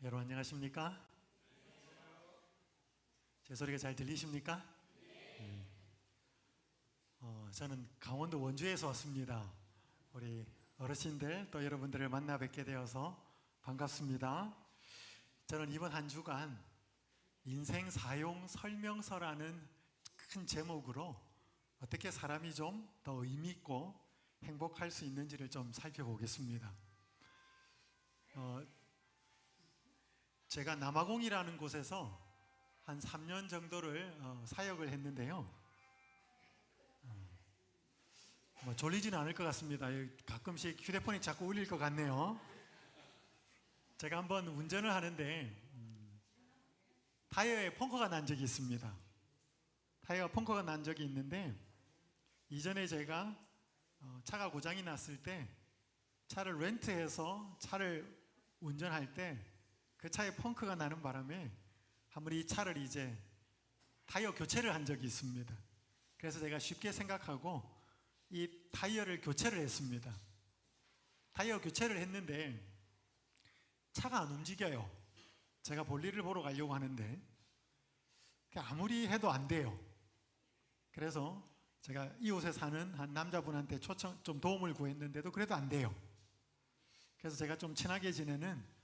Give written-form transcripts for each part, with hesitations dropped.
여러분 안녕하십니까? 제 소리가 잘 들리십니까? 저는 강원도 원주에서 왔습니다. 우리 어르신들 또 여러분들을 만나 뵙게 되어서 반갑습니다. 저는 이번 한 주간 인생 사용 설명서라는 큰 제목으로 어떻게 사람이 좀 더 의미 있고 행복할 수 있는지를 좀 살펴보겠습니다. 제가 남아공이라는 곳에서 한 3년 정도를 사역을 했는데요. 졸리지는 않을 것 같습니다. 가끔씩 휴대폰이 자꾸 울릴 것 같네요. 제가 한번 운전을 하는데 타이어에 펑크가 난 적이 있습니다. 타이어가 펑크가 난 적이 있는데, 이전에 제가 차가 고장이 났을 때 차를 렌트해서 차를 운전할 때 그 차에 펑크가 나는 바람에 한번 이 차를 이제 타이어 교체를 한 적이 있습니다. 그래서 제가 쉽게 생각하고 이 타이어를 교체를 했습니다. 타이어 교체를 했는데 차가 안 움직여요. 제가 볼일을 보러 가려고 하는데 아무리 해도 안 돼요. 그래서 제가 이곳에 사는 한 남자분한테 좀 도움을 구했는데도 그래도 안 돼요. 그래서 제가 좀 친하게 지내는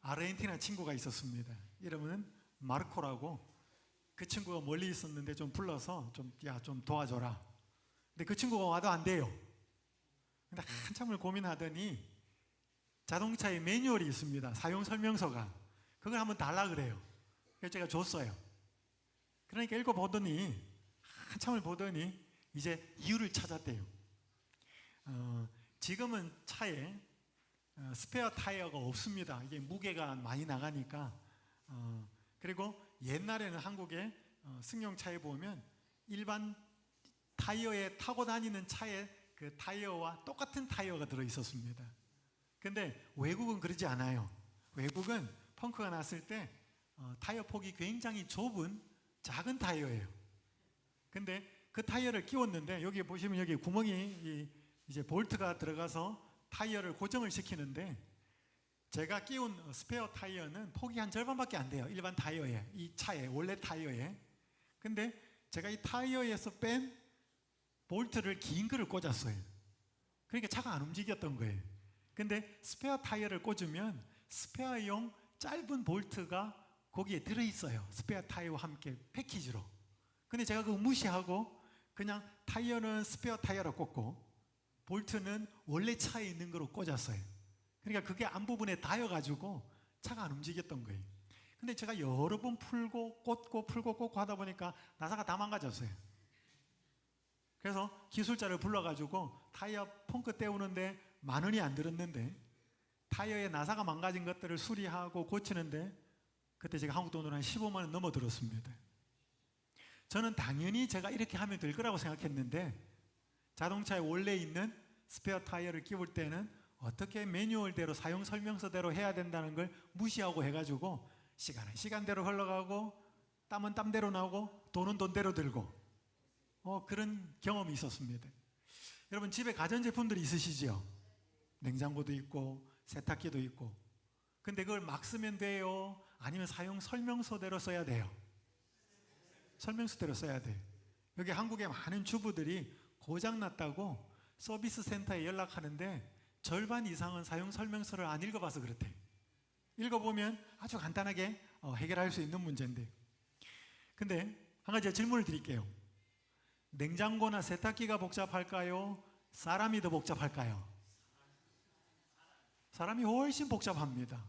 아르헨티나 친구가 있었습니다. 이름은 마르코라고. 그 친구가 멀리 있었는데 좀 불러서 좀 도와줘라. 근데 그 친구가 와도 안 돼요. 근데 한참을 고민하더니 자동차에 매뉴얼이 있습니다. 사용 설명서가. 그걸 한번 달라 그래요. 그래서 제가 줬어요. 그러니까 읽어보더니 한참을 보더니 이제 이유를 찾았대요. 지금은 차에 스페어 타이어가 없습니다. 이게 무게가 많이 나가니까. 그리고 옛날에는 한국의 승용차에 보면 일반 타이어에 타고 다니는 차에 그 타이어와 똑같은 타이어가 들어 있었습니다. 근데 외국은 그러지 않아요. 외국은 펑크가 났을 때 타이어 폭이 굉장히 좁은 작은 타이어예요. 근데 그 타이어를 끼웠는데, 여기 보시면 여기 구멍이 이제 볼트가 들어가서 타이어를 고정을 시키는데, 제가 끼운 스페어 타이어는 폭이 한 절반밖에 안 돼요. 일반 타이어에, 이 차에, 원래 타이어에. 근데 제가 이 타이어에서 뺀 볼트를 긴 거를 꽂았어요. 그러니까 차가 안 움직였던 거예요. 근데 스페어 타이어를 꽂으면 스페어용 짧은 볼트가 거기에 들어있어요. 스페어 타이어와 함께 패키지로. 근데 제가 그거 무시하고 그냥 타이어는 스페어 타이어로 꽂고 볼트는 원래 차에 있는 거로 꽂았어요. 그러니까 그게 앞부분에 닿여가지고 차가 안 움직였던 거예요. 근데 제가 여러 번 풀고 꽂고 하다 보니까 나사가 다 망가졌어요. 그래서 기술자를 불러가지고 타이어 펑크 떼우는데 10,000원이 안 들었는데, 타이어에 나사가 망가진 것들을 수리하고 고치는데 그때 제가 한국 돈으로 한 15만 원 넘어 들었습니다. 저는 당연히 제가 이렇게 하면 될 거라고 생각했는데, 자동차에 원래 있는 스페어 타이어를 끼울 때는 어떻게 매뉴얼대로 사용 설명서대로 해야 된다는 걸 무시하고 해가지고 시간은 시간대로 흘러가고 땀은 땀대로 나고 돈은 돈대로 들고 그런 경험이 있었습니다. 여러분, 집에 가전제품들이 있으시죠? 냉장고도 있고 세탁기도 있고. 근데 그걸 막 쓰면 돼요? 아니면 사용 설명서대로 써야 돼요? 설명서대로 써야 돼요. 여기 한국의 많은 주부들이 고장났다고 서비스 센터에 연락하는데 절반 이상은 사용 설명서를 안 읽어봐서 그렇대요. 읽어보면 아주 간단하게 해결할 수 있는 문제인데. 근데 한 가지 질문을 드릴게요. 냉장고나 세탁기가 복잡할까요? 사람이 더 복잡할까요? 사람이 훨씬 복잡합니다.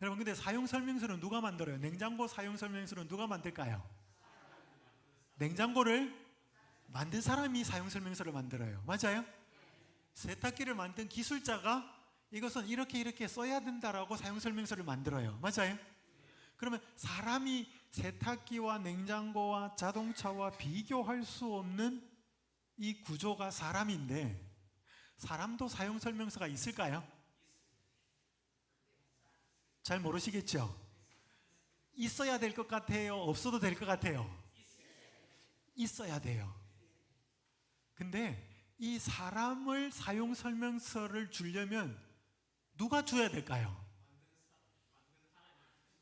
여러분, 근데 사용 설명서는 누가 만들어요? 냉장고 사용 설명서는 누가 만들까요? 냉장고를 만든 사람이 사용 설명서를 만들어요. 맞아요? 세탁기를 만든 기술자가 이것은 이렇게 써야 된다라고 사용 설명서를 만들어요. 맞아요? 그러면 사람이 세탁기와 냉장고와 자동차와 비교할 수 없는 이 구조가 사람인데, 사람도 사용 설명서가 있을까요? 잘 모르시겠죠? 있어야 될 것 같아요? 없어도 될 것 같아요? 있어야 돼요. 근데 이 사람을 사용 설명서를 주려면 누가 줘야 될까요?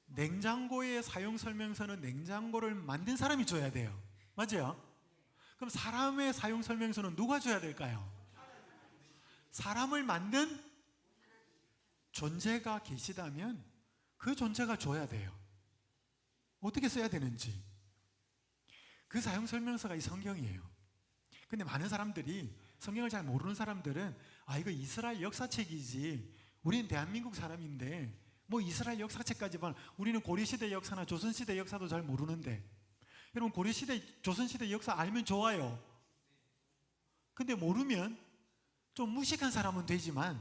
냉장고의 사용 설명서는 냉장고를 만든 사람이 줘야 돼요. 맞아요? 그럼 사람의 사용 설명서는 누가 줘야 될까요? 사람을 만든 존재가 계시다면 그 존재가 줘야 돼요. 어떻게 써야 되는지. 그 사용 설명서가 이 성경이에요. 근데 많은 사람들이, 성경을 잘 모르는 사람들은 이거 이스라엘 역사책이지, 우리는 대한민국 사람인데 뭐 이스라엘 역사책까지만, 우리는 고려시대 역사나 조선시대 역사도 잘 모르는데. 여러분, 고려시대 조선시대 역사 알면 좋아요. 근데 모르면 좀 무식한 사람은 되지만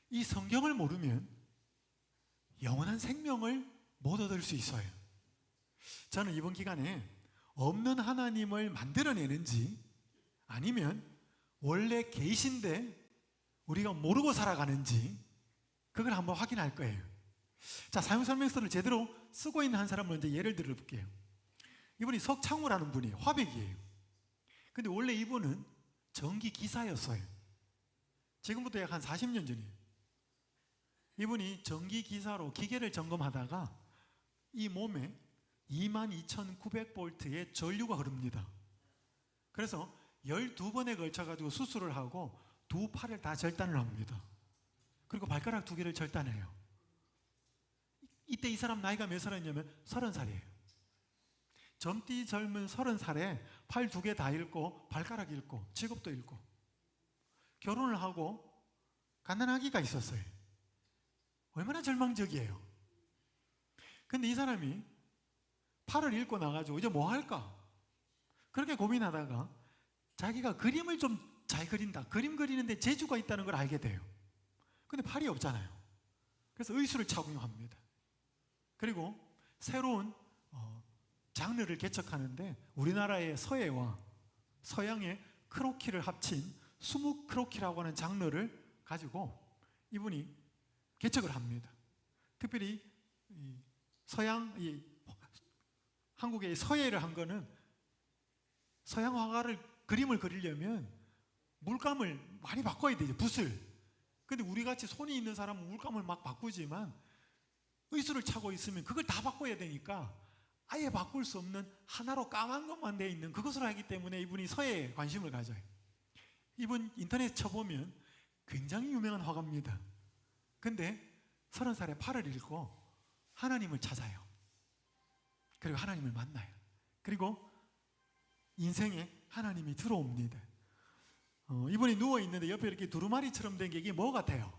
이 성경을 모르면 영원한 생명을 못 얻을 수 있어요. 저는 이번 기간에 없는 하나님을 만들어내는지 아니면 원래 계신데 우리가 모르고 살아가는지 그걸 한번 확인할 거예요. 자, 사용설명서를 제대로 쓰고 있는 한 사람 먼저 예를 들어볼게요. 이분이 석창우라는 분이 화백이에요. 근데 원래 이분은 전기 기사였어요. 지금부터 약 한 40년 전이에요. 이분이 전기 기사로 기계를 점검하다가 이 몸에 22,900볼트의 전류가 흐릅니다. 그래서 12번에 걸쳐가지고 수술을 하고 두 팔을 다 절단을 합니다. 그리고 발가락 2개를 절단해요. 이때 이 사람 나이가 몇 살이냐면 30살이에요. 젊디 젊은 30살에 팔 2개 다 잃고 발가락 잃고 직업도 잃고 결혼을 하고 갓난아기가 있었어요. 얼마나 절망적이에요. 근데 이 사람이 팔을 잃고 나가지고 이제 뭐 할까? 그렇게 고민하다가 자기가 그림을 좀 잘 그린다. 그림 그리는데 재주가 있다는 걸 알게 돼요. 근데 팔이 없잖아요. 그래서 의술을 착용합니다. 그리고 새로운 장르를 개척하는데 우리나라의 서예와 서양의 크로키를 합친 수묵 크로키라고 하는 장르를 가지고 이분이 개척을 합니다. 특별히 한국의 서예를 한 거는, 서양 화가를 그림을 그리려면 물감을 많이 바꿔야 되죠. 붓을. 근데 우리같이 손이 있는 사람은 물감을 막 바꾸지만 의술을 차고 있으면 그걸 다 바꿔야 되니까 아예 바꿀 수 없는 하나로 까만 것만 돼 있는 그것을 하기 때문에 이분이 서예에 관심을 가져요. 이분 인터넷 쳐보면 굉장히 유명한 화가입니다. 근데 30살에 팔을 잃고 하나님을 찾아요. 그리고 하나님을 만나요. 그리고 인생에 하나님이 들어옵니다. 이분이 누워있는데 옆에 이렇게 두루마리처럼 된 게 이게 뭐 같아요?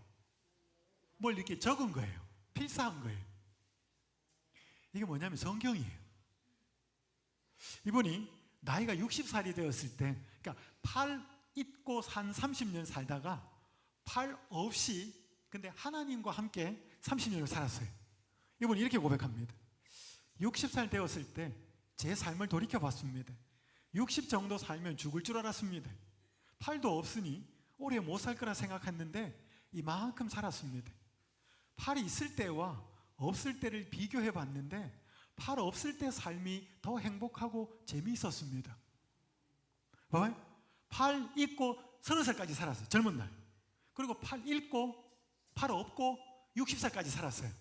뭘 이렇게 적은 거예요. 필사한 거예요. 이게 뭐냐면 성경이에요. 이분이 나이가 60살이 되었을 때, 그러니까 팔 잊고 산 30년 살다가 팔 없이 근데 하나님과 함께 30년을 살았어요. 이분이 이렇게 고백합니다. 60살 되었을 때 제 삶을 돌이켜봤습니다. 60 정도 살면 죽을 줄 알았습니다. 팔도 없으니 오래 못 살 거라 생각했는데 이만큼 살았습니다. 팔이 있을 때와 없을 때를 비교해 봤는데 팔 없을 때 삶이 더 행복하고 재미있었습니다. 봐봐요. 팔 있고 30살까지 살았어요. 젊은 날. 그리고 팔 잃고 팔 없고 60살까지 살았어요.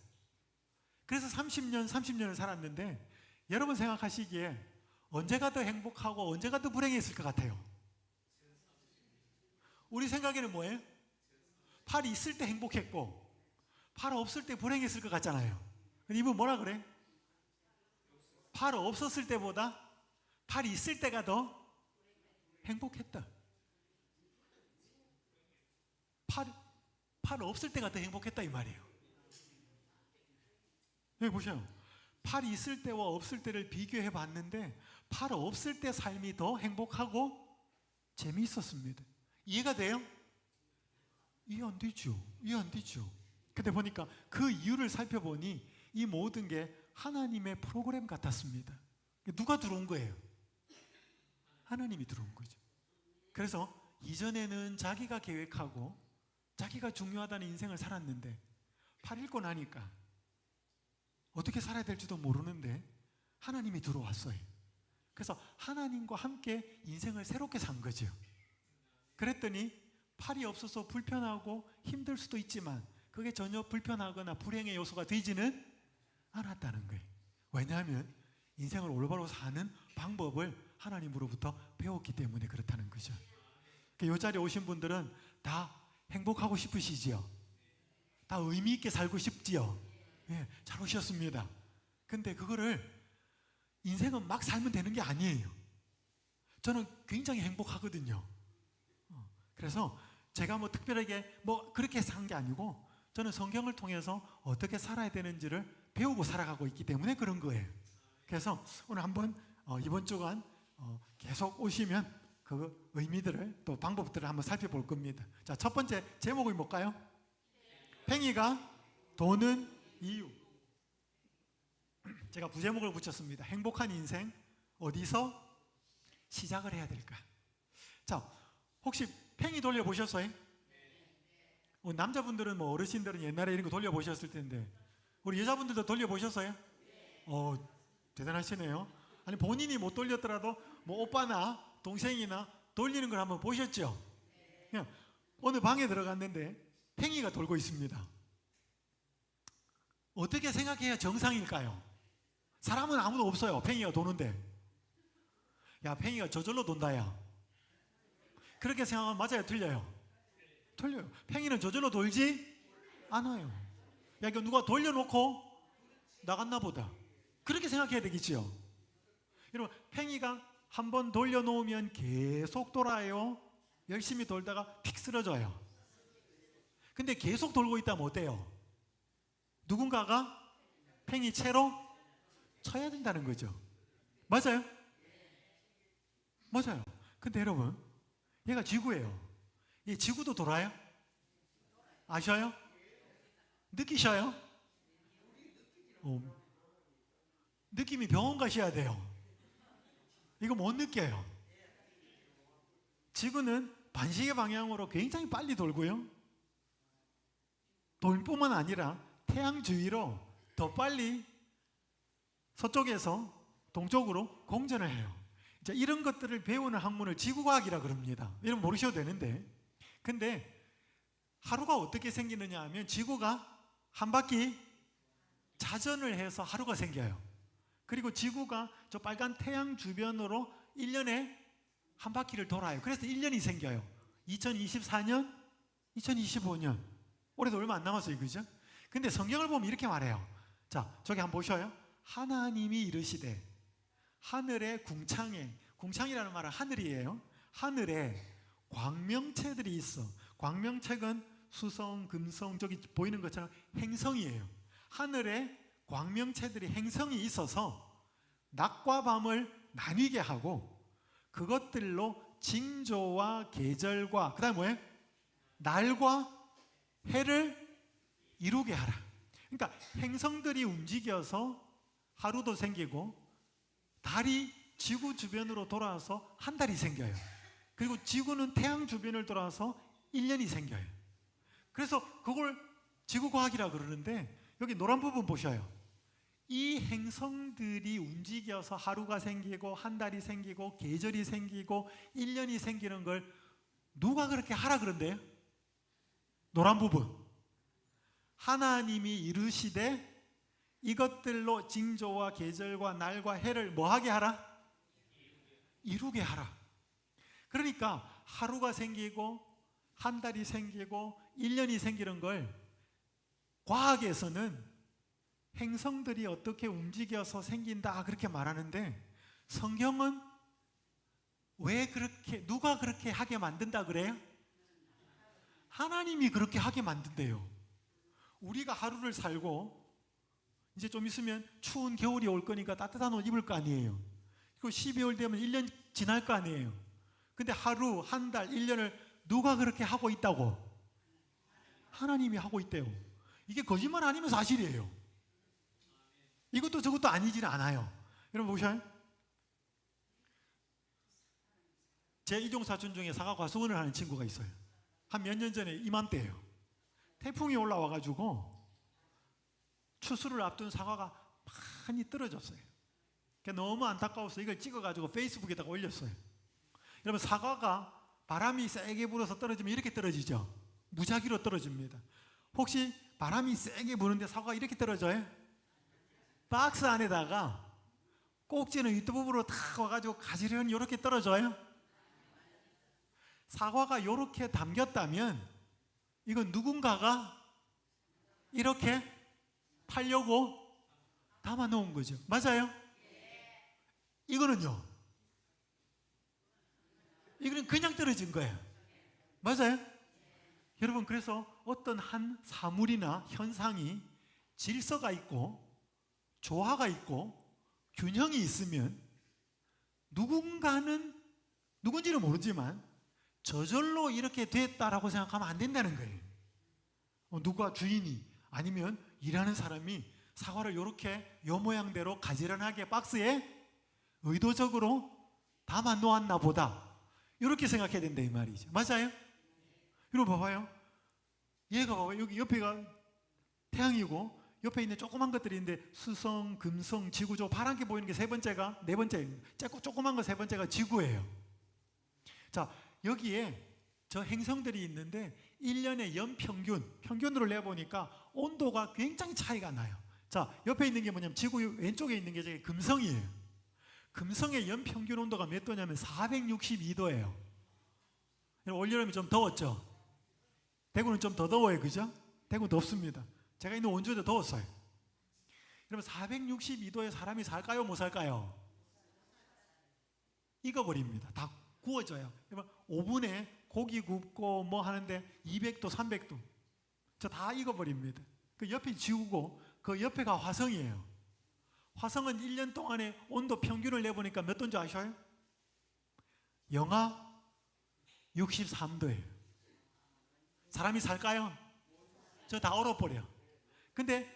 그래서 30년을 살았는데 여러분 생각하시기에 언제가 더 행복하고 언제가 더 불행했을 것 같아요? 우리 생각에는 뭐예요? 팔이 있을 때 행복했고 팔 없을 때 불행했을 것 같잖아요. 근데 이분 뭐라 그래? 팔 없었을 때보다 팔이 있을 때가 더 행복했다. 팔 없을 때가 더 행복했다 이 말이에요. 여기 보세요. 팔이 있을 때와 없을 때를 비교해 봤는데 팔 없을 때 삶이 더 행복하고 재미있었습니다. 이해가 돼요? 이해 안 되죠. 이해 안 되죠. 근데 보니까 그 이유를 살펴보니 이 모든 게 하나님의 프로그램 같았습니다. 누가 들어온 거예요? 하나님이 들어온 거죠. 그래서 이전에는 자기가 계획하고 자기가 중요하다는 인생을 살았는데 팔 잃고 나니까 어떻게 살아야 될지도 모르는데 하나님이 들어왔어요. 그래서 하나님과 함께 인생을 새롭게 산 거죠. 그랬더니 팔이 없어서 불편하고 힘들 수도 있지만 그게 전혀 불편하거나 불행의 요소가 되지는 않았다는 거예요. 왜냐하면 인생을 올바로 사는 방법을 하나님으로부터 배웠기 때문에 그렇다는 거죠. 이 자리에 오신 분들은 다 행복하고 싶으시지요? 다 의미 있게 살고 싶지요? 예, 잘 오셨습니다. 근데 그거를 인생은 막 살면 되는 게 아니에요. 저는 굉장히 행복하거든요. 그래서 제가 뭐 특별하게 뭐 그렇게 산 게 아니고 저는 성경을 통해서 어떻게 살아야 되는지를 배우고 살아가고 있기 때문에 그런 거예요. 그래서 오늘 한번 이번 주간 계속 오시면 그 의미들을 또 방법들을 한번 살펴볼 겁니다. 자, 첫 번째 제목이 뭘까요? 팽이가 도는 이유. 제가 부제목을 붙였습니다. 행복한 인생 어디서 시작을 해야 될까? 자, 혹시 팽이 돌려보셨어요? 남자분들은 뭐 어르신들은 옛날에 이런 거 돌려보셨을 텐데 우리 여자분들도 돌려보셨어요? 대단하시네요. 아니 본인이 못 돌렸더라도 뭐 오빠나 동생이나 돌리는 걸 한번 보셨죠? 그냥 어느 방에 들어갔는데 팽이가 돌고 있습니다. 어떻게 생각해야 정상일까요? 사람은 아무도 없어요. 팽이가 도는데. 야, 팽이가 저절로 돈다, 야. 그렇게 생각하면 맞아요? 틀려요? 틀려요. 팽이는 저절로 돌지 않아요. 야, 이거 누가 돌려놓고 나갔나 보다. 그렇게 생각해야 되겠지요. 여러분, 팽이가 한번 돌려놓으면 계속 돌아요. 열심히 돌다가 픽 쓰러져요. 근데 계속 돌고 있다면 어때요? 누군가가 팽이 채로 쳐야 된다는 거죠. 맞아요? 맞아요. 근데 여러분, 얘가 지구예요. 이 지구도 돌아요? 아셔요? 느끼셔요? 느낌이 병원 가셔야 돼요. 이거 못 느껴요. 지구는 반시계 방향으로 굉장히 빨리 돌고요. 돌 뿐만 아니라 태양 주위로 더 빨리 서쪽에서 동쪽으로 공전을 해요. 이제 이런 것들을 배우는 학문을 지구과학이라 그럽니다. 여러분 모르셔도 되는데, 근데 하루가 어떻게 생기느냐 하면 지구가 한 바퀴 자전을 해서 하루가 생겨요. 그리고 지구가 저 빨간 태양 주변으로 1년에 한 바퀴를 돌아요. 그래서 1년이 생겨요. 2024년, 2025년. 올해도 얼마 안 남았어요, 그죠? 근데 성경을 보면 이렇게 말해요. 자, 저기 한번 보셔요. 하나님이 이르시되 하늘의 궁창에, 궁창이라는 말은 하늘이에요. 하늘에 광명체들이 있어. 광명체는 수성, 금성, 저기 보이는 것처럼 행성이에요. 하늘에 광명체들이 행성이 있어서 낮과 밤을 나뉘게 하고 그것들로 징조와 계절과 그 다음에 뭐예요? 날과 해를 이루게 하라. 그러니까 행성들이 움직여서 하루도 생기고 달이 지구 주변으로 돌아와서 한 달이 생겨요. 그리고 지구는 태양 주변을 돌아와서 1년이 생겨요. 그래서 그걸 지구과학이라 그러는데 여기 노란 부분 보셔요. 이 행성들이 움직여서 하루가 생기고 한 달이 생기고 계절이 생기고 1년이 생기는 걸 누가 그렇게 하라 그런대요? 노란 부분. 하나님이 이르시되 이것들로 징조와 계절과 날과 해를 뭐하게 하라? 이루게 하라. 그러니까 하루가 생기고 한 달이 생기고 1년이 생기는 걸 과학에서는 행성들이 어떻게 움직여서 생긴다 그렇게 말하는데 성경은 왜 그렇게 누가 그렇게 하게 만든다 그래요? 하나님이 그렇게 하게 만든대요. 우리가 하루를 살고 이제 좀 있으면 추운 겨울이 올 거니까 따뜻한 옷 입을 거 아니에요. 그리고 12월 되면 1년 지날 거 아니에요. 근데 하루, 한 달, 1년을 누가 그렇게 하고 있다고? 하나님이 하고 있대요. 이게 거짓말 아니면 사실이에요. 이것도 저것도 아니지는 않아요. 여러분 보셔요. 제 이종 사촌 중에 사과 과수원을 하는 친구가 있어요. 한 몇 년 전에 이맘때예요. 태풍이 올라와가지고 추수를 앞둔 사과가 많이 떨어졌어요. 너무 안타까워서 이걸 찍어가지고 페이스북에다가 올렸어요. 여러분 사과가 바람이 세게 불어서 떨어지면 이렇게 떨어지죠. 무작위로 떨어집니다. 혹시 바람이 세게 부는데 사과가 이렇게 떨어져요? 박스 안에다가 꼭지는 윗부분으로 탁 와가지고 가지런히 이렇게 떨어져요. 사과가 이렇게 담겼다면 이건 누군가가 이렇게 팔려고 담아 놓은 거죠. 맞아요? 이거는요. 이거는 그냥 떨어진 거예요. 맞아요? 여러분, 그래서 어떤 한 사물이나 현상이 질서가 있고 조화가 있고 균형이 있으면 누군가는 누군지는 모르지만 저절로 이렇게 됐다라고 생각하면 안 된다는 거예요. 누가 주인이 아니면 일하는 사람이 사과를 이렇게 요 모양대로 가지런하게 박스에 의도적으로 담아 놓았나 보다, 이렇게 생각해야 된다 이 말이죠. 맞아요? 여러분 봐봐요. 얘가 봐봐요. 여기 옆에가 태양이고 옆에 있는 조그만 것들이 있는데 수성, 금성, 지구죠. 파랗게 보이는 게 세 번째가, 네 번째, 조그만 거 세 번째가 지구예요. 자, 여기에 저 행성들이 있는데 1년의 평균으로 내보니까 온도가 굉장히 차이가 나요. 자, 옆에 있는 게 뭐냐면 지구 왼쪽에 있는 게 저게 금성이에요. 금성의 연평균 온도가 몇 도냐면 462도예요. 올여름이 좀 더웠죠? 대구는 좀 더 더워요. 그죠? 대구는 덥습니다. 제가 있는 원주에도 더웠어요. 그러면 462도에 사람이 살까요? 못 살까요? 익어버립니다. 다 구워져요. 오븐에 고기 굽고 뭐 하는데 200도, 300도. 저 다 익어버립니다. 그 옆이 지구고 그 옆에가 화성이에요. 화성은 1년 동안에 온도 평균을 내보니까 몇 도인지 아셔요? 영하 63도예요. 사람이 살까요? 저 다 얼어버려. 근데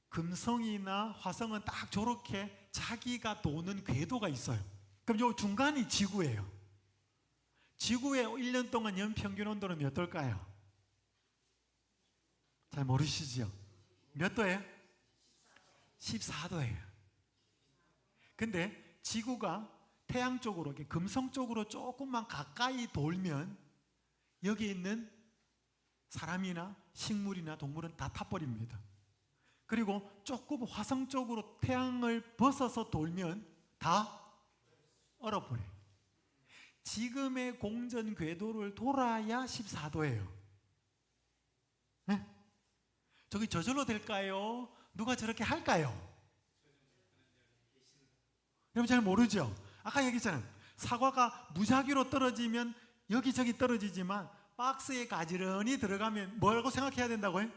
금성이나 화성은 딱 저렇게 자기가 도는 궤도가 있어요. 그럼 요 중간이 지구예요. 지구의 1년 동안 연평균 온도는 몇 도일까요? 잘 모르시죠? 몇 도예요? 14도예요. 근데 지구가 태양 쪽으로, 금성 쪽으로 조금만 가까이 돌면 여기 있는 사람이나 식물이나 동물은 다 타버립니다. 그리고 조금 화성 쪽으로 태양을 벗어서 돌면 다 얼어버려요. 지금의 공전 궤도를 돌아야 14도예요. 네? 저기 저절로 될까요? 누가 저렇게 할까요? 여러분 잘 모르죠? 아까 얘기했잖아요. 사과가 무작위로 떨어지면 여기저기 떨어지지만 박스에 가지런히 들어가면 뭐라고 생각해야 된다고요?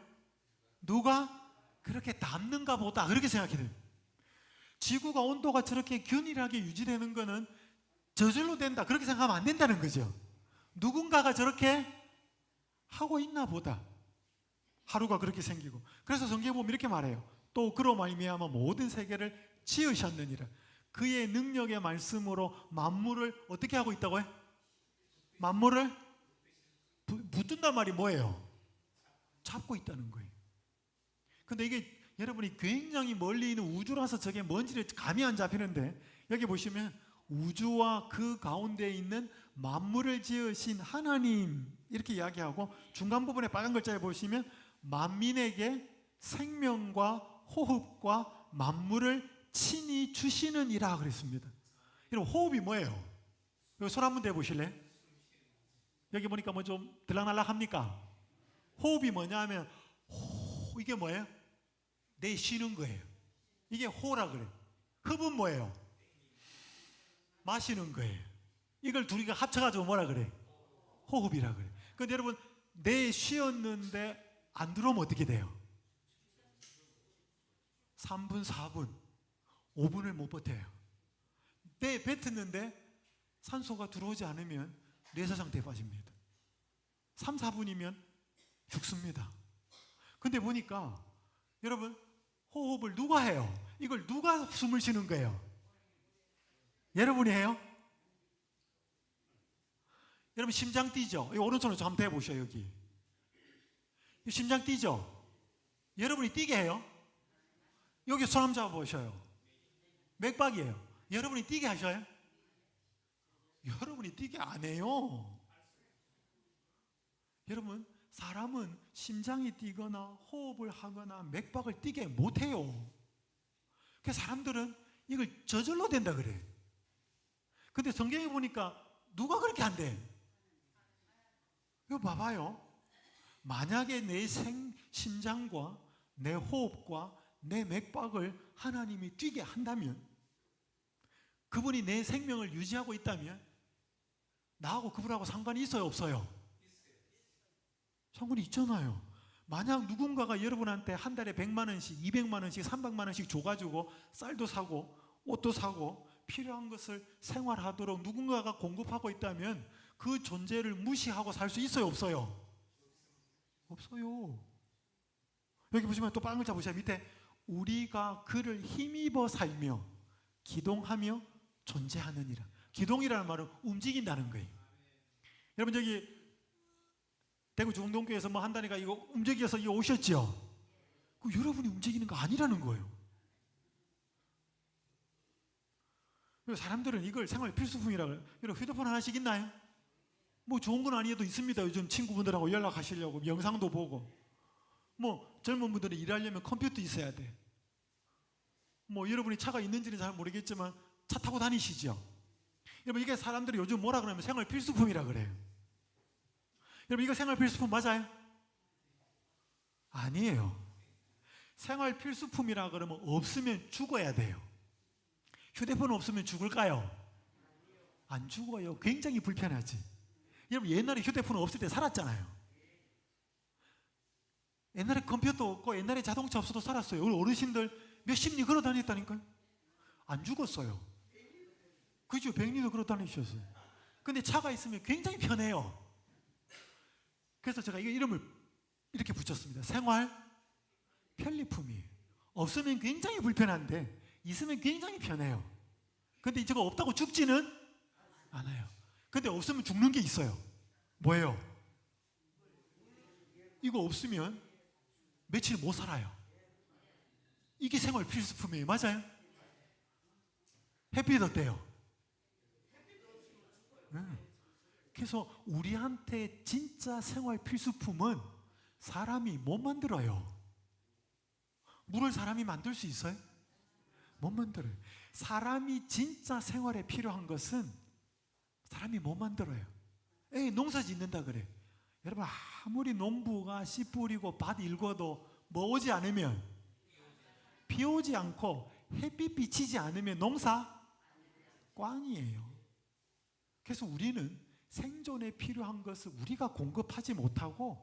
누가 그렇게 담는가 보다, 그렇게 생각해야 돼요. 지구가 온도가 저렇게 균일하게 유지되는 거는 저절로 된다, 그렇게 생각하면 안 된다는 거죠. 누군가가 저렇게 하고 있나 보다. 하루가 그렇게 생기고. 그래서 성경에 보면 이렇게 말해요. 또 그로 말미암아 모든 세계를 지으셨느니라. 그의 능력의 말씀으로 만물을 어떻게 하고 있다고요? 만물을 붙든단 말이 뭐예요? 잡고 있다는 거예요. 근데 이게 여러분이 굉장히 멀리 있는 우주라서 저게 뭔지를 감이 안 잡히는데, 여기 보시면 우주와 그 가운데 있는 만물을 지으신 하나님 이렇게 이야기하고, 중간 부분에 빨간 글자에 보시면 만민에게 생명과 호흡과 만물을 친히 주시는 이라 그랬습니다. 여러분 호흡이 뭐예요? 여기 손 한번 대보실래요? 여기 보니까 뭐 좀 들락날락 합니까? 호흡이 뭐냐 하면 이게 뭐예요? 내쉬는 거예요. 이게 호라 그래요. 흡은 뭐예요? 마시는 거예요. 이걸 둘이가 합쳐가지고 뭐라 그래? 호흡이라 그래. 근데 여러분 내쉬었는데 안 들어오면 어떻게 돼요? 3분, 4분, 5분을 못 버텨요. 내 뱉었는데 산소가 들어오지 않으면 뇌사 상태에 빠집니다. 3, 4분이면 죽습니다. 근데 보니까 여러분 호흡을 누가 해요? 이걸 누가 숨을 쉬는 거예요? 여러분이 해요? 여러분 심장 뛰죠? 이 오른손으로 한번 대보셔요. 여기 심장 뛰죠? 여러분이 뛰게 해요? 여기 손 한번 잡아보셔요. 맥박이에요. 여러분이 뛰게 하셔요? 여러분이 뛰게 안 해요. 여러분 사람은 심장이 뛰거나 호흡을 하거나 맥박을 뛰게 못해요. 그래서 사람들은 이걸 저절로 된다 그래. 근데 성경에 보니까 누가 그렇게 한대? 이거 봐봐요. 만약에 내 심장과 내 호흡과 내 맥박을 하나님이 뛰게 한다면, 그분이 내 생명을 유지하고 있다면 나하고 그분하고 상관이 있어요, 없어요? 상관이 있잖아요. 만약 누군가가 여러분한테 한 달에 100만 원씩, 200만 원씩, 300만 원씩 줘가지고 쌀도 사고 옷도 사고 필요한 것을 생활하도록 누군가가 공급하고 있다면 그 존재를 무시하고 살 수 있어요, 없어요? 없어요. 여기 보시면 또 빨간 글자 보세요. 밑에 우리가 그를 힘입어 살며 기동하며 존재하느니라. 기동이라는 말은 움직인다는 거예요. 여러분 저기 대구 중동교회에서 뭐 한다니까 이거 움직여서 이거 오셨죠? 그 여러분이 움직이는 거 아니라는 거예요. 사람들은 이걸 생활 필수품이라고 해요. 여러분 휴대폰 하나씩 있나요? 뭐 좋은 건 아니어도 있습니다. 요즘 친구분들하고 연락하시려고 영상도 보고. 뭐 젊은 분들은 일하려면 컴퓨터 있어야 돼. 뭐 여러분이 차가 있는지는 잘 모르겠지만 차 타고 다니시죠? 여러분 이게 사람들이 요즘 뭐라 그러면 생활 필수품이라 그래요. 여러분 이거 생활 필수품 맞아요? 아니에요. 생활 필수품이라 그러면 없으면 죽어야 돼요. 휴대폰 없으면 죽을까요? 안 죽어요. 굉장히 불편하지. 여러분 옛날에 휴대폰 없을 때 살았잖아요. 옛날에 컴퓨터 없고 옛날에 자동차 없어도 살았어요. 우리 어르신들 몇십 리 걸어 다녔다니까요. 안 죽었어요. 그죠? 100리도 걸어 다니셨어요. 근데 차가 있으면 굉장히 편해요. 그래서 제가 이 이름을 이렇게 붙였습니다. 생활 편리품이에요. 없으면 굉장히 불편한데 있으면 굉장히 편해요. 근데 저거 없다고 죽지는 않아요. 근데 없으면 죽는 게 있어요. 뭐예요? 이거 없으면 며칠 못 살아요. 이게 생활 필수품이에요. 맞아요? 햇빛 어때요? 그래서 우리한테 진짜 생활 필수품은 사람이 못 만들어요. 물을 사람이 만들 수 있어요? 못 만들어요. 사람이 진짜 생활에 필요한 것은 사람이 못 만들어요. 농사 짓는다 그래. 여러분 아무리 농부가 씨 뿌리고 밭 일궈도 뭐 오지 않으면, 비 오지 않고 햇빛 비치지 않으면 농사 꽝이에요. 그래서 우리는 생존에 필요한 것을 우리가 공급하지 못하고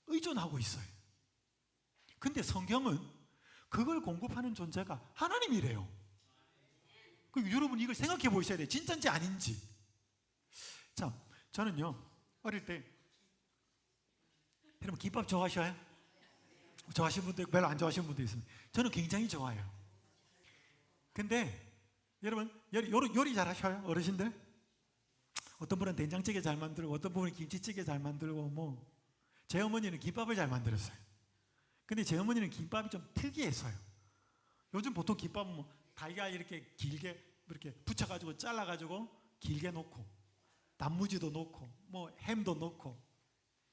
의존하고 있어요. 근데 성경은 그걸 공급하는 존재가 하나님이래요. 그리고 여러분 이걸 생각해 보셔야 돼요. 진짜인지 아닌지. 자, 저는요 어릴 때, 여러분 김밥 좋아하셔요? 좋아하시는 분도 있고 별로 안 좋아하시는 분도 있습니다. 저는 굉장히 좋아해요. 근데 여러분 요리 잘 하셔요? 어르신들? 어떤 분은 된장찌개 잘 만들고 어떤 분은 김치찌개 잘 만들고 뭐 제 어머니는 김밥을 잘 만들었어요. 근데 제 어머니는 김밥이 좀 특이했어요. 요즘 보통 김밥은 뭐 달걀 이렇게 길게 이렇게 붙여가지고 잘라가지고 길게 놓고 단무지도 놓고 뭐 햄도 놓고.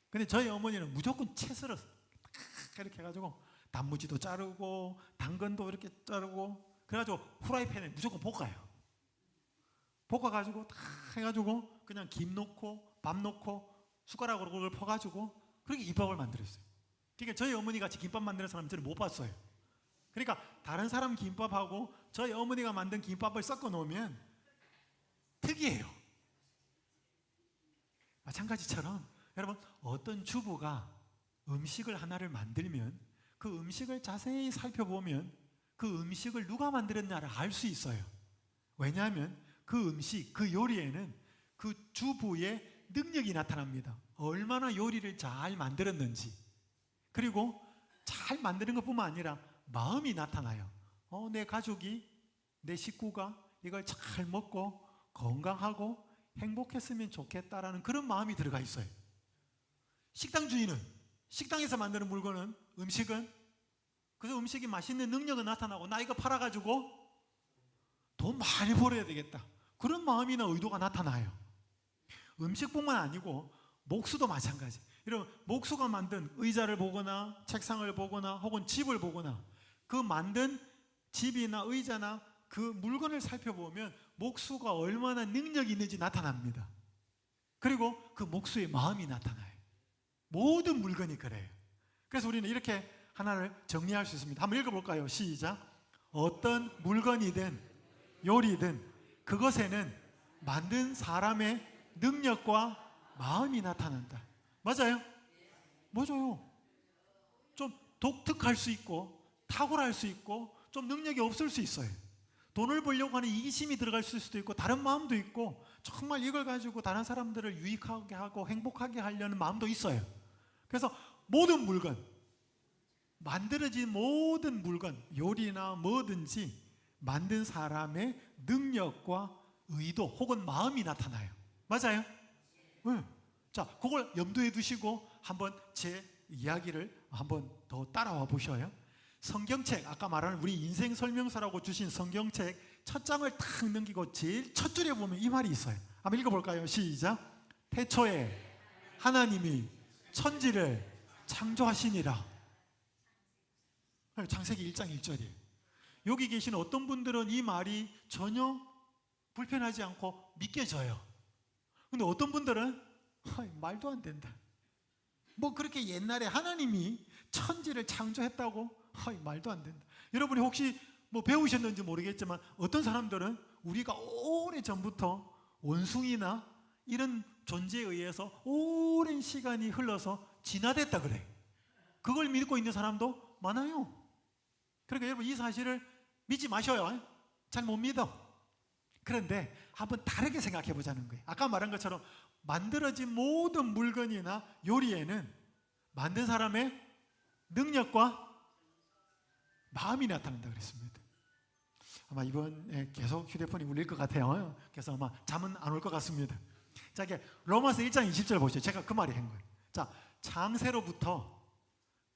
근데 저희 어머니는 무조건 채썰어 이렇게 해가지고 단무지도 자르고 당근도 이렇게 자르고 그래가지고 후라이팬에 무조건 볶아요. 볶아가지고 다 해가지고 그냥 김 넣고 밥 넣고 숟가락으로 그걸 퍼가지고 그렇게 김밥을 만들었어요. 그러니까 저희 어머니 같이 김밥 만드는 사람 저는 못 봤어요. 그러니까 다른 사람 김밥하고 저희 어머니가 만든 김밥을 섞어 놓으면 특이해요. 마찬가지처럼 여러분 어떤 주부가 음식을 하나를 만들면 그 음식을 자세히 살펴보면 그 음식을 누가 만들었냐를 알 수 있어요. 왜냐하면 그 음식, 그 요리에는 그 주부의 능력이 나타납니다. 얼마나 요리를 잘 만들었는지. 그리고 잘 만드는 것뿐만 아니라 마음이 나타나요. 내 가족이, 내 식구가 이걸 잘 먹고 건강하고 행복했으면 좋겠다라는 그런 마음이 들어가 있어요. 식당 주인은, 식당에서 만드는 물건은, 음식은, 그래서 음식이 맛있는 능력은 나타나고 나 이거 팔아가지고 돈 많이 벌어야 되겠다. 그런 마음이나 의도가 나타나요. 음식뿐만 아니고 목수도 마찬가지. 여러분 목수가 만든 의자를 보거나 책상을 보거나 혹은 집을 보거나 그 만든 집이나 의자나 그 물건을 살펴보면 목수가 얼마나 능력이 있는지 나타납니다. 그리고 그 목수의 마음이 나타나요. 모든 물건이 그래요. 그래서 우리는 이렇게 하나를 정리할 수 있습니다. 한번 읽어볼까요? 시작. 어떤 물건이든 요리든 그것에는 만든 사람의 능력과 마음이 나타난다. 맞아요? 맞아요. 좀 독특할 수 있고 탁월할 수 있고 좀 능력이 없을 수 있어요. 돈을 벌려고 하는 이기심이 들어갈 수도 있고 다른 마음도 있고 정말 이걸 가지고 다른 사람들을 유익하게 하고 행복하게 하려는 마음도 있어요. 그래서 모든 물건, 만들어진 모든 물건, 요리나 뭐든지 만든 사람의 능력과 의도 혹은 마음이 나타나요. 맞아요? 네. 자, 그걸 염두에 두시고 한번 제 이야기를 한번 더 따라와 보셔요. 성경책, 아까 말하는 우리 인생 설명서라고 주신 성경책 첫 장을 탁 넘기고 제일 첫 줄에 보면 이 말이 있어요. 한번 읽어볼까요? 시작. 태초에 하나님이 천지를 창조하시니라. 창세기 1장 1절이에요. 여기 계신 어떤 분들은 이 말이 전혀 불편하지 않고 믿겨져요. 근데 어떤 분들은 말도 안 된다. 뭐 그렇게 옛날에 하나님이 천지를 창조했다고? 말도 안 된다. 여러분이 혹시 뭐 배우셨는지 모르겠지만 어떤 사람들은 우리가 오래 전부터 원숭이나 이런 존재에 의해서 오랜 시간이 흘러서 진화됐다 그래. 그걸 믿고 있는 사람도 많아요. 그러니까 여러분 이 사실을 믿지 마셔요. 잘 못 믿어. 그런데 한번 다르게 생각해 보자는 거예요. 아까 말한 것처럼 만들어진 모든 물건이나 요리에는 만든 사람의 능력과 마음이 나타난다 그랬습니다. 아마 이번에 계속 휴대폰이 울릴 것 같아요. 그래서 아마 잠은 안 올 것 같습니다. 자, 이게 로마서 1장 20절 보시죠. 제가 그 말이 한 거예요. 자, 창세로부터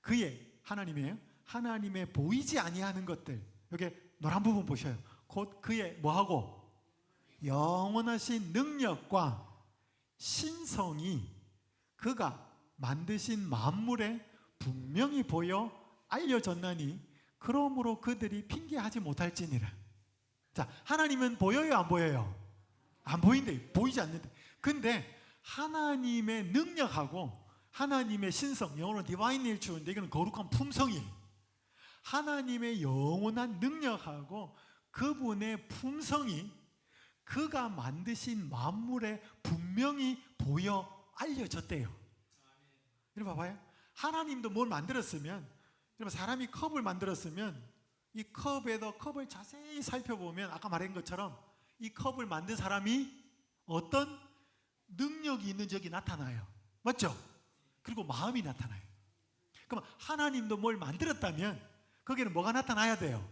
그의 하나님의 보이지 아니하는 것들, 여기 노란 부분 보셔요. 곧 그의 뭐하고 영원하신 능력과 신성이 그가 만드신 만물에 분명히 보여 알려졌나니 그러므로 그들이 핑계하지 못할지니라. 자, 하나님은 보여요, 안 보여요? 안 보인대. 보이지 않는데. 근데 하나님의 능력하고 하나님의 신성, 영어로 디바인 네이처인데 이거는 거룩한 품성이, 하나님의 영원한 능력하고 그분의 품성이 그가 만드신 만물에 분명히 보여 알려졌대요. 여러분 봐봐요. 하나님도 뭘 만들었으면, 여러분 사람이 컵을 만들었으면 이 컵에도 컵을 자세히 살펴보면 아까 말한 것처럼 이 컵을 만든 사람이 어떤 능력이 있는 적이 나타나요. 맞죠? 그리고 마음이 나타나요. 그럼 하나님도 뭘 만들었다면 거기는 뭐가 나타나야 돼요?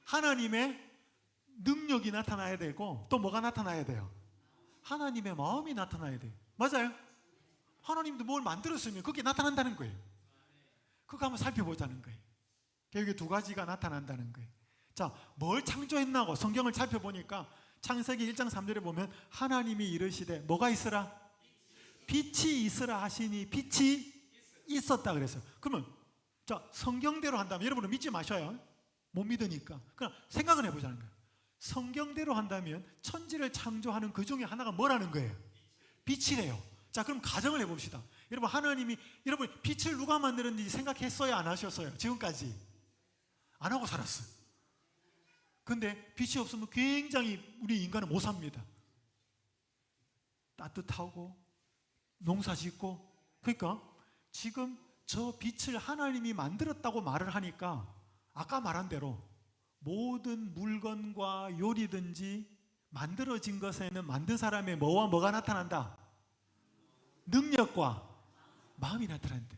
하나님의 능력이 나타나야 되고 또 뭐가 나타나야 돼요? 하나님의 마음이 나타나야 돼요. 맞아요? 하나님도 뭘 만들었으면 그게 나타난다는 거예요. 그거 한번 살펴보자는 거예요. 여기 두 가지가 나타난다는 거예요. 자, 뭘 창조했나고 성경을 살펴보니까 창세기 1장 3절에 보면 하나님이 이르시되 뭐가 있으라? 빛이 있으라 하시니 빛이 있었다 그랬어요. 그러면 자, 성경대로 한다면 여러분은 믿지 마셔요. 못 믿으니까. 그냥 생각을 해보자는 거예요. 성경대로 한다면 천지를 창조하는 그 중에 하나가 뭐라는 거예요? 빛이래요. 자, 그럼 가정을 해봅시다. 여러분 여러분 빛을 누가 만들었는지 생각했어요? 안 하셨어요? 지금까지 안 하고 살았어요. 근데 빛이 없으면 굉장히 우리 인간은 못 삽니다. 따뜻하고 농사 짓고. 그러니까 지금 저 빛을 하나님이 만들었다고 말을 하니까 아까 말한 대로 모든 물건과 요리든지 만들어진 것에는 만든 사람의 뭐와 뭐가 나타난다? 능력과 마음이 나타난대.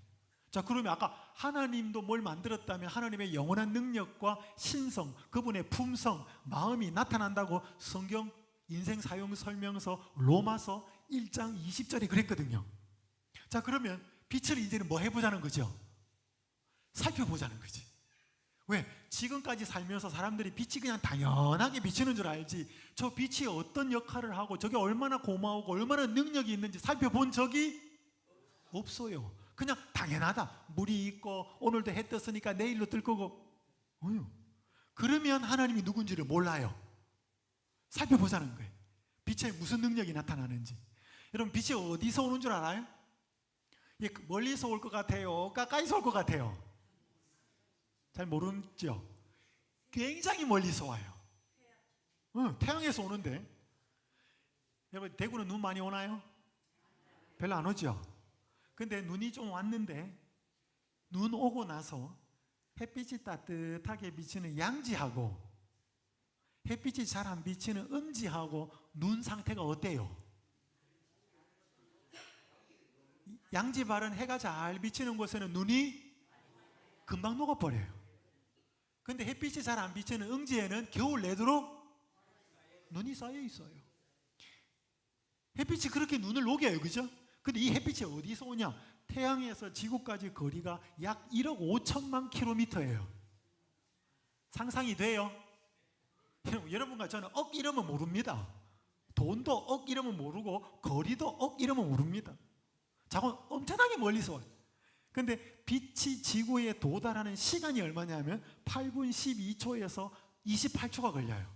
자, 그러면 아까 하나님도 뭘 만들었다면 하나님의 영원한 능력과 신성, 그분의 품성, 마음이 나타난다고 성경 인생 사용 설명서 로마서 1장 20절에 그랬거든요. 자, 그러면 빛을 이제는 뭐 해보자는 거죠? 살펴보자는 거지. 왜? 지금까지 살면서 사람들이 빛이 그냥 당연하게 비치는 줄 알지 저 빛이 어떤 역할을 하고 저게 얼마나 고마우고 얼마나 능력이 있는지 살펴본 적이 없어요. 그냥 당연하다. 물이 있고 오늘도 해 떴으니까 내일로 뜰 거고. 그러면 하나님이 누군지를 몰라요. 살펴보자는 거예요. 빛에 무슨 능력이 나타나는지. 여러분, 빛이 어디서 오는 줄 알아요? 멀리서 올 것 같아요? 가까이서 올 것 같아요? 잘 모르죠? 굉장히 멀리서 와요. 태양에서 오는데. 여러분, 대구는 눈 많이 오나요? 별로 안 오죠? 근데 눈이 좀 왔는데 눈 오고 나서 햇빛이 따뜻하게 비치는 양지하고 햇빛이 잘 안 비치는 음지하고 눈 상태가 어때요? 양지 바른 해가 잘 비치는 곳에는 눈이 금방 녹아버려요. 근데 햇빛이 잘 안 비치는 음지에는 겨울 내도록 눈이 쌓여 있어요. 햇빛이 그렇게 눈을 녹여요. 그죠? 근데 이 햇빛이 어디서 오냐? 태양에서 지구까지 거리가 약 1억 5천만 킬로미터예요. 상상이 돼요? 여러분과 저는 억 이러면 모릅니다. 돈도 억 이러면 모르고 거리도 억 이러면 모릅니다. 자꾸 엄청나게 멀리서 와요. 근데 빛이 지구에 도달하는 시간이 얼마냐면 8분 12초에서 28초가 걸려요.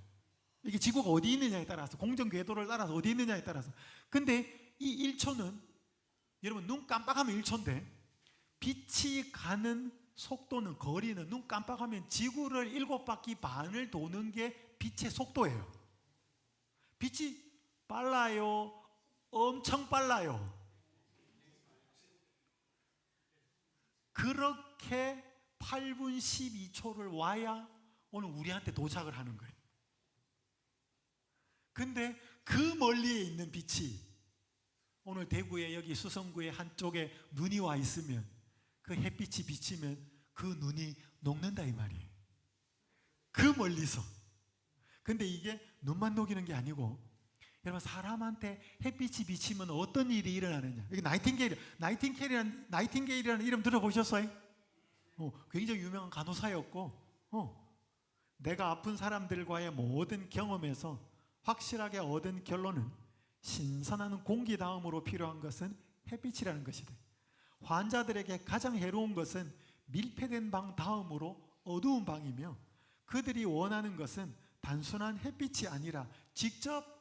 이게 지구가 어디 있느냐에 따라서, 공정 궤도를 따라서 어디 있느냐에 따라서. 근데 이 1초는 여러분 눈 깜빡하면 1초인데 빛이 가는 속도는, 거리는 눈 깜빡하면 지구를 7바퀴 반을 도는 게 빛의 속도예요. 빛이 빨라요? 엄청 빨라요? 그렇게 8분 12초를 와야 오늘 우리한테 도착을 하는 거예요. 근데 그 멀리에 있는 빛이 오늘 대구에 여기 수성구의 한쪽에 눈이 와 있으면 그 햇빛이 비치면 그 눈이 녹는다 이 말이에요. 그 멀리서. 근데 이게 눈만 녹이는 게 아니고 여러분, 사람한테 햇빛이 비치면 어떤 일이 일어나느냐. 여기 나이팅게일이라는 이름 들어보셨어요? 굉장히 유명한 간호사였고 내가 아픈 사람들과의 모든 경험에서 확실하게 얻은 결론은 신선한 공기 다음으로 필요한 것은 햇빛이라는 것이다. 환자들에게 가장 해로운 것은 밀폐된 방 다음으로 어두운 방이며 그들이 원하는 것은 단순한 햇빛이 아니라 직접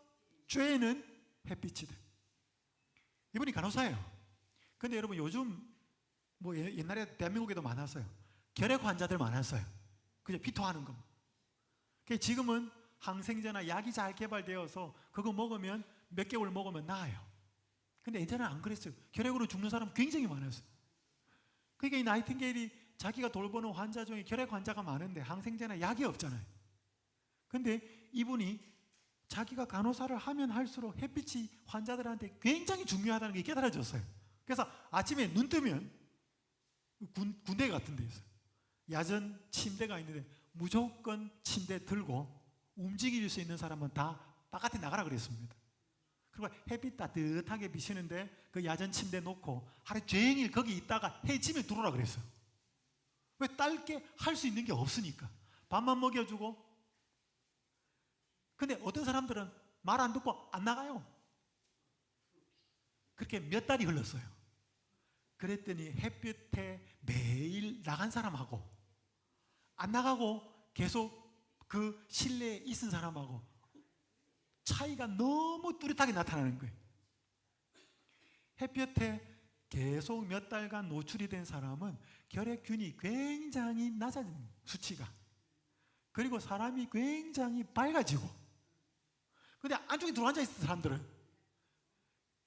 쬐는 햇빛이다. 이분이 간호사예요. 근데 여러분, 요즘 뭐 옛날에 대한민국에도 많았어요. 결핵 환자들 많았어요. 그냥 피토하는 거. 지금은 항생제나 약이 잘 개발되어서 그거 먹으면 몇 개월 먹으면 나아요. 근데 예전에는 안 그랬어요. 결핵으로 죽는 사람 굉장히 많았어요. 그러니까 이 나이팅게일이 자기가 돌보는 환자 중에 결핵 환자가 많은데 항생제나 약이 없잖아요. 근데 이분이 자기가 간호사를 하면 할수록 햇빛이 환자들한테 굉장히 중요하다는 게 깨달아졌어요. 그래서 아침에 눈 뜨면 군대 같은 데 있어요. 야전 침대가 있는데 무조건 침대 들고 움직일 수 있는 사람은 다 바깥에 나가라 그랬습니다. 그리고 햇빛 따뜻하게 비치는데 그 야전 침대 놓고 하루 종일 거기 있다가 해지면 들어오라 그랬어요. 왜? 짧게 할 수 있는 게 없으니까. 밥만 먹여주고. 근데 어떤 사람들은 말 안 듣고 안 나가요. 그렇게 몇 달이 흘렀어요. 그랬더니 햇볕에 매일 나간 사람하고 안 나가고 계속 그 실내에 있은 사람하고 차이가 너무 뚜렷하게 나타나는 거예요. 햇볕에 계속 몇 달간 노출이 된 사람은 결핵균이 굉장히 낮아진 수치가. 그리고 사람이 굉장히 밝아지고. 근데 안쪽에 들어앉아 있는 사람들은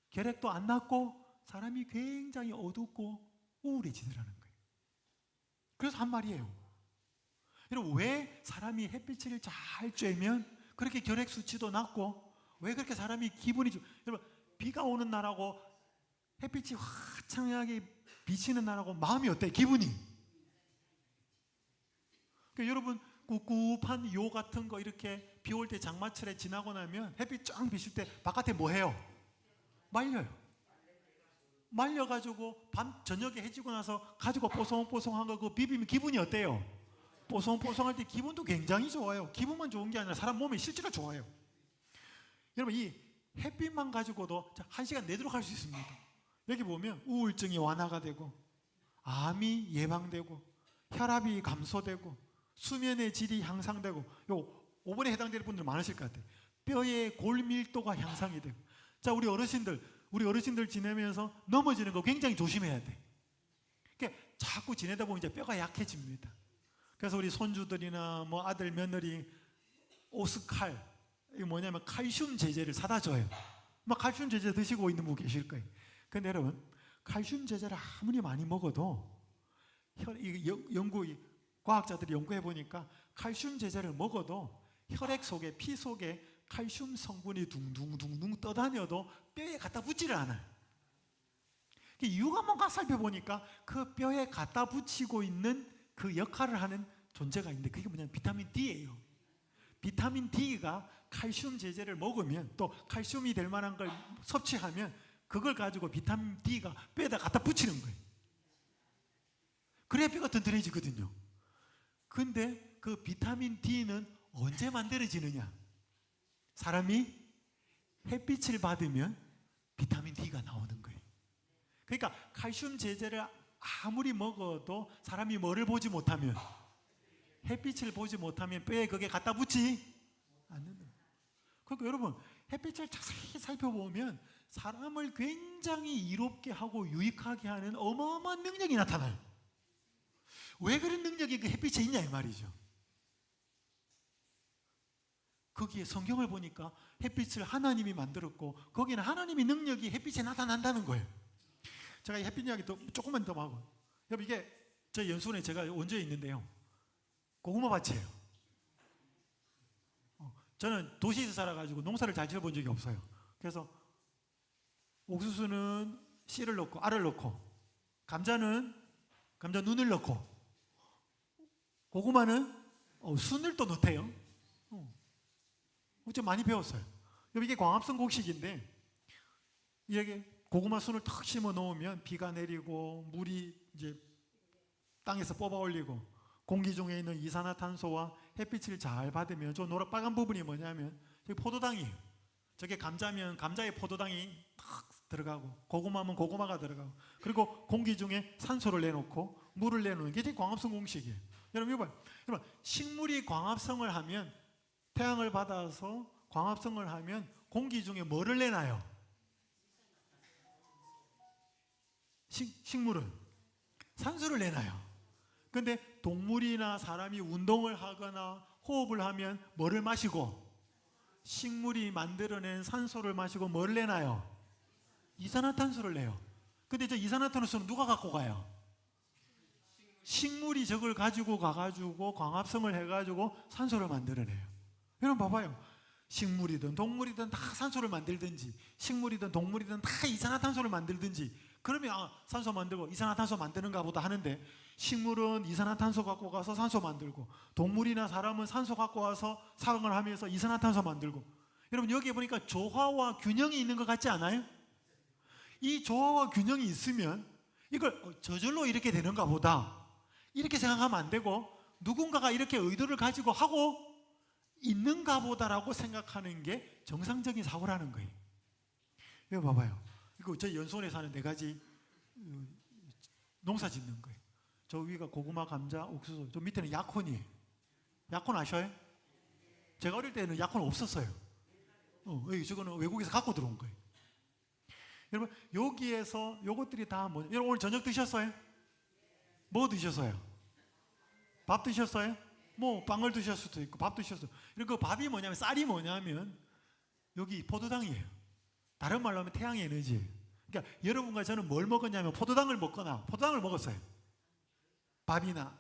결핵도 안 났고 사람이 굉장히 어둡고 우울해지더라는 거예요. 그래서 한 말이에요. 여러분, 왜 사람이 햇빛을 잘 쬐면 그렇게 결핵 수치도 낮고, 왜 그렇게 사람이 기분이 여러분, 비가 오는 날하고 햇빛이 화창하게 비치는 날하고 마음이 어때요? 기분이. 그러니까 여러분, 꿉꿉한 요 같은 거 이렇게 비 올 때 장마철에 지나고 나면 햇빛 쫙 비칠 때 바깥에 뭐 해요? 말려요. 말려가지고 밤 저녁에 해지고 나서 가지고 뽀송뽀송한 거 그거 비비면 기분이 어때요? 뽀송뽀송할 때 기분도 굉장히 좋아요. 기분만 좋은 게 아니라 사람 몸이 실제로 좋아요. 여러분, 이 햇빛만 가지고도 1시간 내도록 할 수 있습니다. 여기 보면 우울증이 완화가 되고 암이 예방되고 혈압이 감소되고 수면의 질이 향상되고, 요 5번에 해당되는 분들 많으실 것 같아요. 뼈의 골밀도가 향상이 되고. 자, 우리 어르신들 지내면서 넘어지는 거 굉장히 조심해야 돼. 그러니까 자꾸 지내다 보면 이제 뼈가 약해집니다. 그래서 우리 손주들이나 뭐 아들 며느리 오스칼, 이게 뭐냐면 칼슘 제제를 사다 줘요. 막 칼슘 제제 드시고 있는 분 계실 거예요. 근데 여러분, 칼슘 제제를 아무리 많이 먹어도 과학자들이 연구해 보니까 칼슘 제제를 먹어도 혈액 속에, 피 속에 칼슘 성분이 둥둥둥둥 떠다녀도 뼈에 갖다 붙지를 않아요. 그 이유가 뭔가 살펴보니까 그 뼈에 갖다 붙이고 있는 그 역할을 하는 존재가 있는데, 그게 뭐냐면 비타민 D예요. 비타민 D가 칼슘 제제를 먹으면, 또 칼슘이 될 만한 걸 섭취하면 그걸 가지고 비타민 D가 뼈에다 갖다 붙이는 거예요. 그래야 뼈가 튼튼해지거든요. 근데 그 비타민 D는 언제 만들어지느냐? 사람이 햇빛을 받으면 비타민 D가 나오는 거예요. 그러니까 칼슘 제제를 아무리 먹어도 사람이 뭐를 보지 못하면, 햇빛을 보지 못하면 뼈에 그게 갖다 붙지 않는 거예요. 그러니까 여러분, 햇빛을 자세히 살펴보면 사람을 굉장히 이롭게 하고 유익하게 하는 어마어마한 능력이 나타나요. 왜 그런 능력이 그 햇빛에 있냐 이 말이죠. 거기에 성경을 보니까 햇빛을 하나님이 만들었고, 거기는 하나님의 능력이 햇빛에 나타난다는 거예요. 제가 이 햇빛 이야기 또 조금만 더 하고, 여러분, 이게 저희 연수원에 제가 원주에 있는데요, 고구마 밭이에요. 저는 도시에서 살아가지고 농사를 잘 지어본 적이 없어요. 그래서 옥수수는 씨를 넣고 알을 넣고, 감자는 감자 눈을 넣고, 고구마는 순을 또 넣대요. 좀 많이 배웠어요. 이게 광합성 곡식인데, 이렇게 고구마 순을 탁 심어 놓으면 비가 내리고 물이 이제 땅에서 뽑아 올리고, 공기 중에 있는 이산화탄소와 햇빛을 잘 받으면, 저 노란 빨간 부분이 뭐냐면 저기 포도당이에요. 저게 감자면 감자에 포도당이 탁 들어가고, 고구마면 고구마가 들어가고, 그리고 공기 중에 산소를 내놓고 물을 내놓는 게 광합성 공식이에요. 여러분 이거 봐요. 여러분, 식물이 광합성을 하면, 태양을 받아서 광합성을 하면 공기 중에 뭐를 내놔요? 식물은 산소를 내놔요. 근데 동물이나 사람이 운동을 하거나 호흡을 하면 뭐를 마시고, 식물이 만들어낸 산소를 마시고 뭐를 내놔요? 이산화탄소를 내요. 근데 저 이산화탄소는 누가 갖고 가요? 식물이 저걸 가지고 가가지고 광합성을 해가지고 산소를 만들어내요. 여러분 봐봐요. 식물이든 동물이든 다 산소를 만들든지, 식물이든 동물이든 다 이산화탄소를 만들든지, 그러면 산소 만들고 이산화탄소 만드는가 보다 하는데, 식물은 이산화탄소 갖고 가서 산소 만들고, 동물이나 사람은 산소 갖고 와서 사용을 하면서 이산화탄소 만들고. 여러분 여기에 보니까 조화와 균형이 있는 것 같지 않아요? 이 조화와 균형이 있으면 이걸 저절로 이렇게 되는가 보다 이렇게 생각하면 안 되고, 누군가가 이렇게 의도를 가지고 하고 있는가 보다라고 생각하는 게 정상적인 사고라는 거예요. 이거 봐봐요. 이거 저희 연수원에 사는 4가지 농사 짓는 거예요. 저 위가 고구마, 감자, 옥수수, 저 밑에는 약혼이에요. 약혼 아셔요? 제가 어릴 때는 약혼 없었어요. 저거는 외국에서 갖고 들어온 거예요. 여러분 여기에서 요것들이 다 뭐냐? 여러분 오늘 저녁 드셨어요? 뭐 드셨어요? 밥 드셨어요? 뭐 빵을 드셨을 수도 있고 밥 드셨어요. 그리고 그 밥이 뭐냐면, 쌀이 뭐냐면 여기 포도당이에요. 다른 말로 하면 태양의 에너지예요. 그러니까 여러분과 저는 뭘 먹었냐면 포도당을 먹거나 포도당을 먹었어요. 밥이나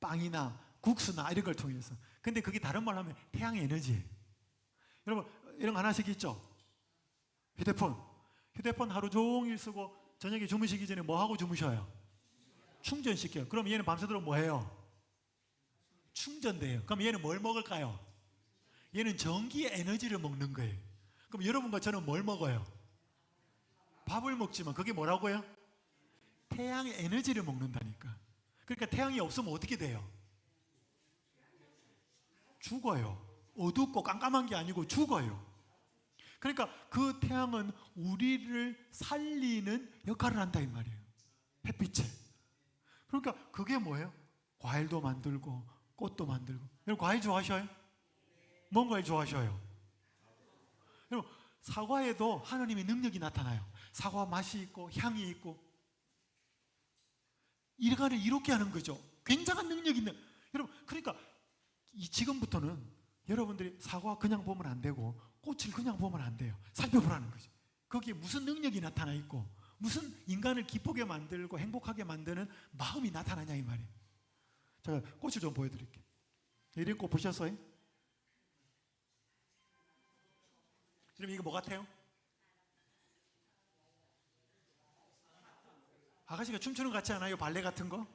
빵이나 국수나 이런 걸 통해서. 근데 그게 다른 말로 하면 태양의 에너지예요. 여러분 이런 거 하나씩 있죠? 휴대폰 하루 종일 쓰고 저녁에 주무시기 전에 뭐 하고 주무셔요? 충전시켜요. 그럼 얘는 밤새도록 뭐 해요? 충전돼요. 그럼 얘는 뭘 먹을까요? 얘는 전기의 에너지를 먹는 거예요. 그럼 여러분과 저는 뭘 먹어요? 밥을 먹지만 그게 뭐라고요? 태양의 에너지를 먹는다니까. 그러니까 태양이 없으면 어떻게 돼요? 죽어요. 어둡고 깜깜한 게 아니고 죽어요. 그러니까 그 태양은 우리를 살리는 역할을 한다 이 말이에요. 햇빛에. 그러니까 그게 뭐예요? 과일도 만들고 꽃도 만들고. 여러분 과일 좋아하셔요? 뭔 과일 좋아하셔요? 여러분 사과에도 하나님의 능력이 나타나요. 사과 맛이 있고 향이 있고 일간을 이롭게 하는 거죠. 굉장한 능력이 있는. 여러분 그러니까 지금부터는 여러분들이 사과 그냥 보면 안 되고 꽃을 그냥 보면 안 돼요. 살펴보라는 거죠. 거기에 무슨 능력이 나타나 있고 무슨 인간을 기쁘게 만들고 행복하게 만드는 마음이 나타나냐 이 말이에요. 제가 꽃을 좀 보여드릴게요. 이런 꽃 보셨어요? 그럼 이거 뭐 같아요? 아가씨가 춤추는 것 같지 않아요? 발레 같은 거?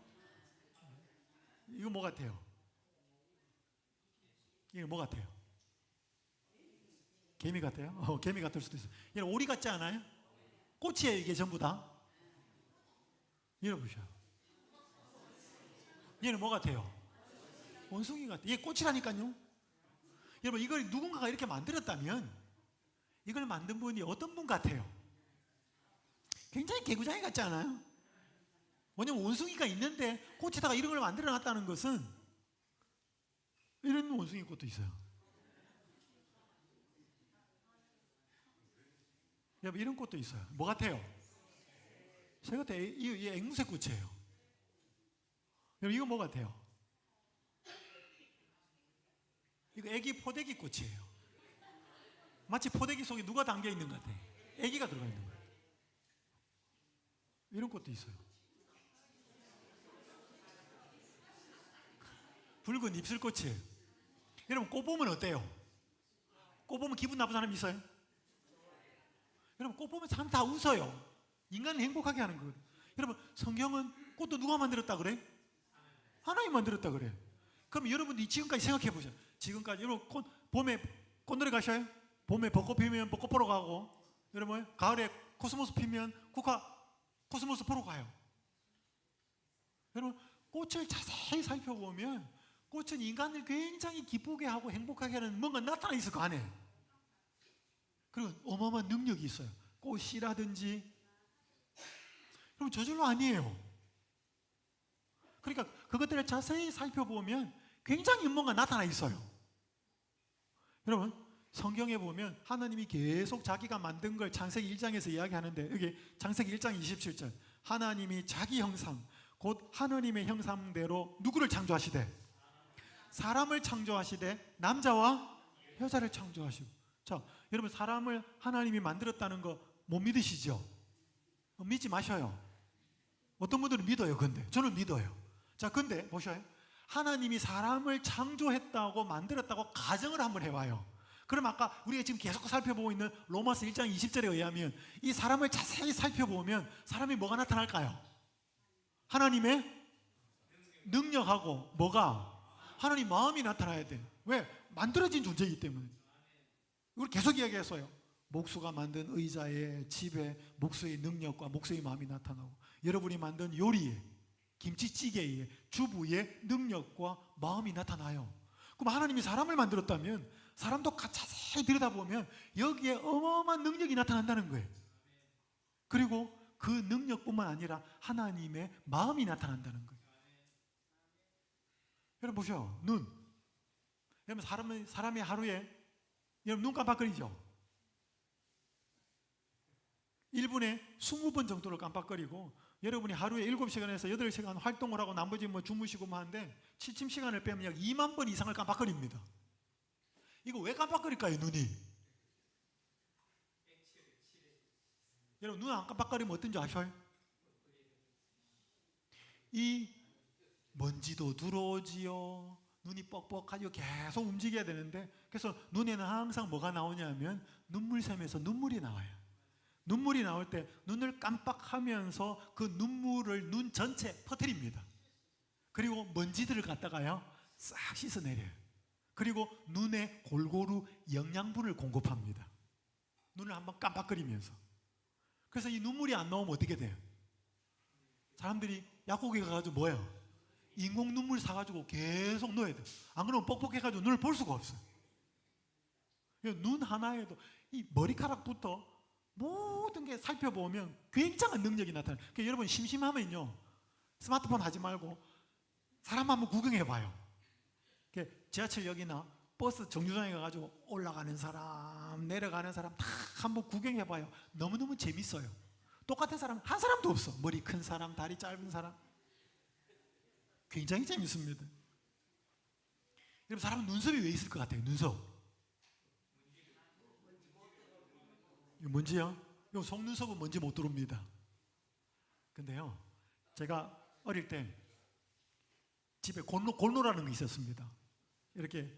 이거 뭐 같아요? 이거 뭐 같아요? 개미 같아요? 개미 같을 수도 있어요. 얘는 오리 같지 않아요? 꽃이에요 이게 전부 다. 얘는 보셔. 얘는 뭐 같아요? 원숭이 같아요. 얘 꽃이라니까요. 여러분 이걸 누군가가 이렇게 만들었다면 이걸 만든 분이 어떤 분 같아요? 굉장히 개구장이 같지 않아요? 왜냐면 원숭이가 있는데 꽃에다가 이런 걸 만들어 놨다는 것은 이런 원숭이 꽃도 있어요. 여러분 이런 꽃도 있어요. 뭐 같아요? 새 같아요. 이 앵무새 꽃이에요. 여러분 이거 뭐 같아요? 이거 애기 포대기 꽃이에요. 마치 포대기 속에 누가 담겨 있는 것 같아. 애기가 들어가 있는 거예요. 이런 꽃도 있어요. 붉은 입술꽃이에요. 여러분 꽃 보면 어때요? 꽃 보면 기분 나쁜 사람 있어요? 여러분 꽃 보면 사람 다 웃어요. 인간을 행복하게 하는 거예요. 여러분 성경은 꽃도 누가 만들었다 그래? 하나님 만들었다 그래. 그럼 여러분들이 지금까지 생각해 보세요. 지금까지 여러분 봄에 꽃놀이 가셔요? 봄에 벚꽃 피면 벚꽃 보러 가고, 여러분 가을에 코스모스 피면 코스모스 보러 가요. 여러분 꽃을 자세히 살펴보면 꽃은 인간을 굉장히 기쁘게 하고 행복하게 하는 뭔가 나타나 있을 거 아니에요. 그리고 어마어마한 능력이 있어요. 꽃이라든지. 여러분 저절로 아니에요. 그러니까 그것들을 자세히 살펴보면 굉장히 뭔가 나타나 있어요. 여러분 성경에 보면 하나님이 계속 자기가 만든 걸 창세기 1장에서 이야기하는데, 여기 창세기 1장 27절 하나님이 자기 형상 곧 하나님의 형상대로 누구를 창조하시되? 사람을 창조하시되 남자와 여자를 창조하시고. 자 여러분 사람을 하나님이 만들었다는 거 못 믿으시죠? 믿지 마셔요. 어떤 분들은 믿어요. 근데 저는 믿어요. 자 근데 보셔요. 하나님이 사람을 창조했다고 만들었다고 가정을 한번 해봐요. 그럼 아까 우리가 지금 계속 살펴보고 있는 로마서 1장 20절에 의하면 이 사람을 자세히 살펴보면 사람이 뭐가 나타날까요? 하나님의 능력하고 뭐가? 하나님 마음이 나타나야 돼. 왜? 만들어진 존재이기 때문에. 이걸 계속 이야기했어요. 목수가 만든 의자에 집에 목수의 능력과 목수의 마음이 나타나고, 여러분이 만든 요리에 김치찌개에 주부의 능력과 마음이 나타나요. 그럼 하나님이 사람을 만들었다면 사람도 자세히 들여다보면 여기에 어마어마한 능력이 나타난다는 거예요. 그리고 그 능력뿐만 아니라 하나님의 마음이 나타난다는 거예요. 여러분 보셔. 눈. 여러분 사람이 하루에 여러분 눈 깜빡거리죠? 1분에 20번 정도를 깜빡거리고, 여러분이 하루에 7시간에서 8시간 활동을 하고 나머지 뭐 주무시고 뭐 하는데 취침 시간을 빼면 약 2만 번 이상을 깜빡거립니다. 이거 왜 깜빡거릴까요? 눈이. 여러분 눈 안 깜빡거리면 어떤지 아셔요? 이 먼지도 들어오지요. 눈이 뻑뻑하죠. 계속 움직여야 되는데, 그래서 눈에는 항상 뭐가 나오냐면 눈물샘에서 눈물이 나와요. 눈물이 나올 때 눈을 깜빡하면서 그 눈물을 눈 전체에 퍼뜨립니다. 그리고 먼지들을 갖다가요 싹 씻어내려요. 그리고 눈에 골고루 영양분을 공급합니다. 눈을 한번 깜빡거리면서. 그래서 이 눈물이 안 나오면 어떻게 돼요? 사람들이 약국에 가가지고 뭐예요? 인공 눈물 사가지고 계속 넣어야 돼요. 안 그러면 뻑뻑해가지고 눈을 볼 수가 없어요. 눈 하나에도 이 머리카락부터 모든 게 살펴보면 굉장한 능력이 나타나요. 그러니까 여러분 심심하면요 스마트폰 하지 말고 사람 한번 구경해 봐요. 지하철역이나 버스 정류장에 가가지고 올라가는 사람, 내려가는 사람 다 한번 구경해봐요. 너무너무 재밌어요. 똑같은 사람 한 사람도 없어. 머리 큰 사람, 다리 짧은 사람. 굉장히 재밌습니다. 여러분, 사람은 눈썹이 왜 있을 것 같아요? 눈썹. 이거 뭔지요? 이거 속눈썹은 먼지 못 들어옵니다. 근데요, 제가 어릴 때 집에 골노라는 게 있었습니다. 이렇게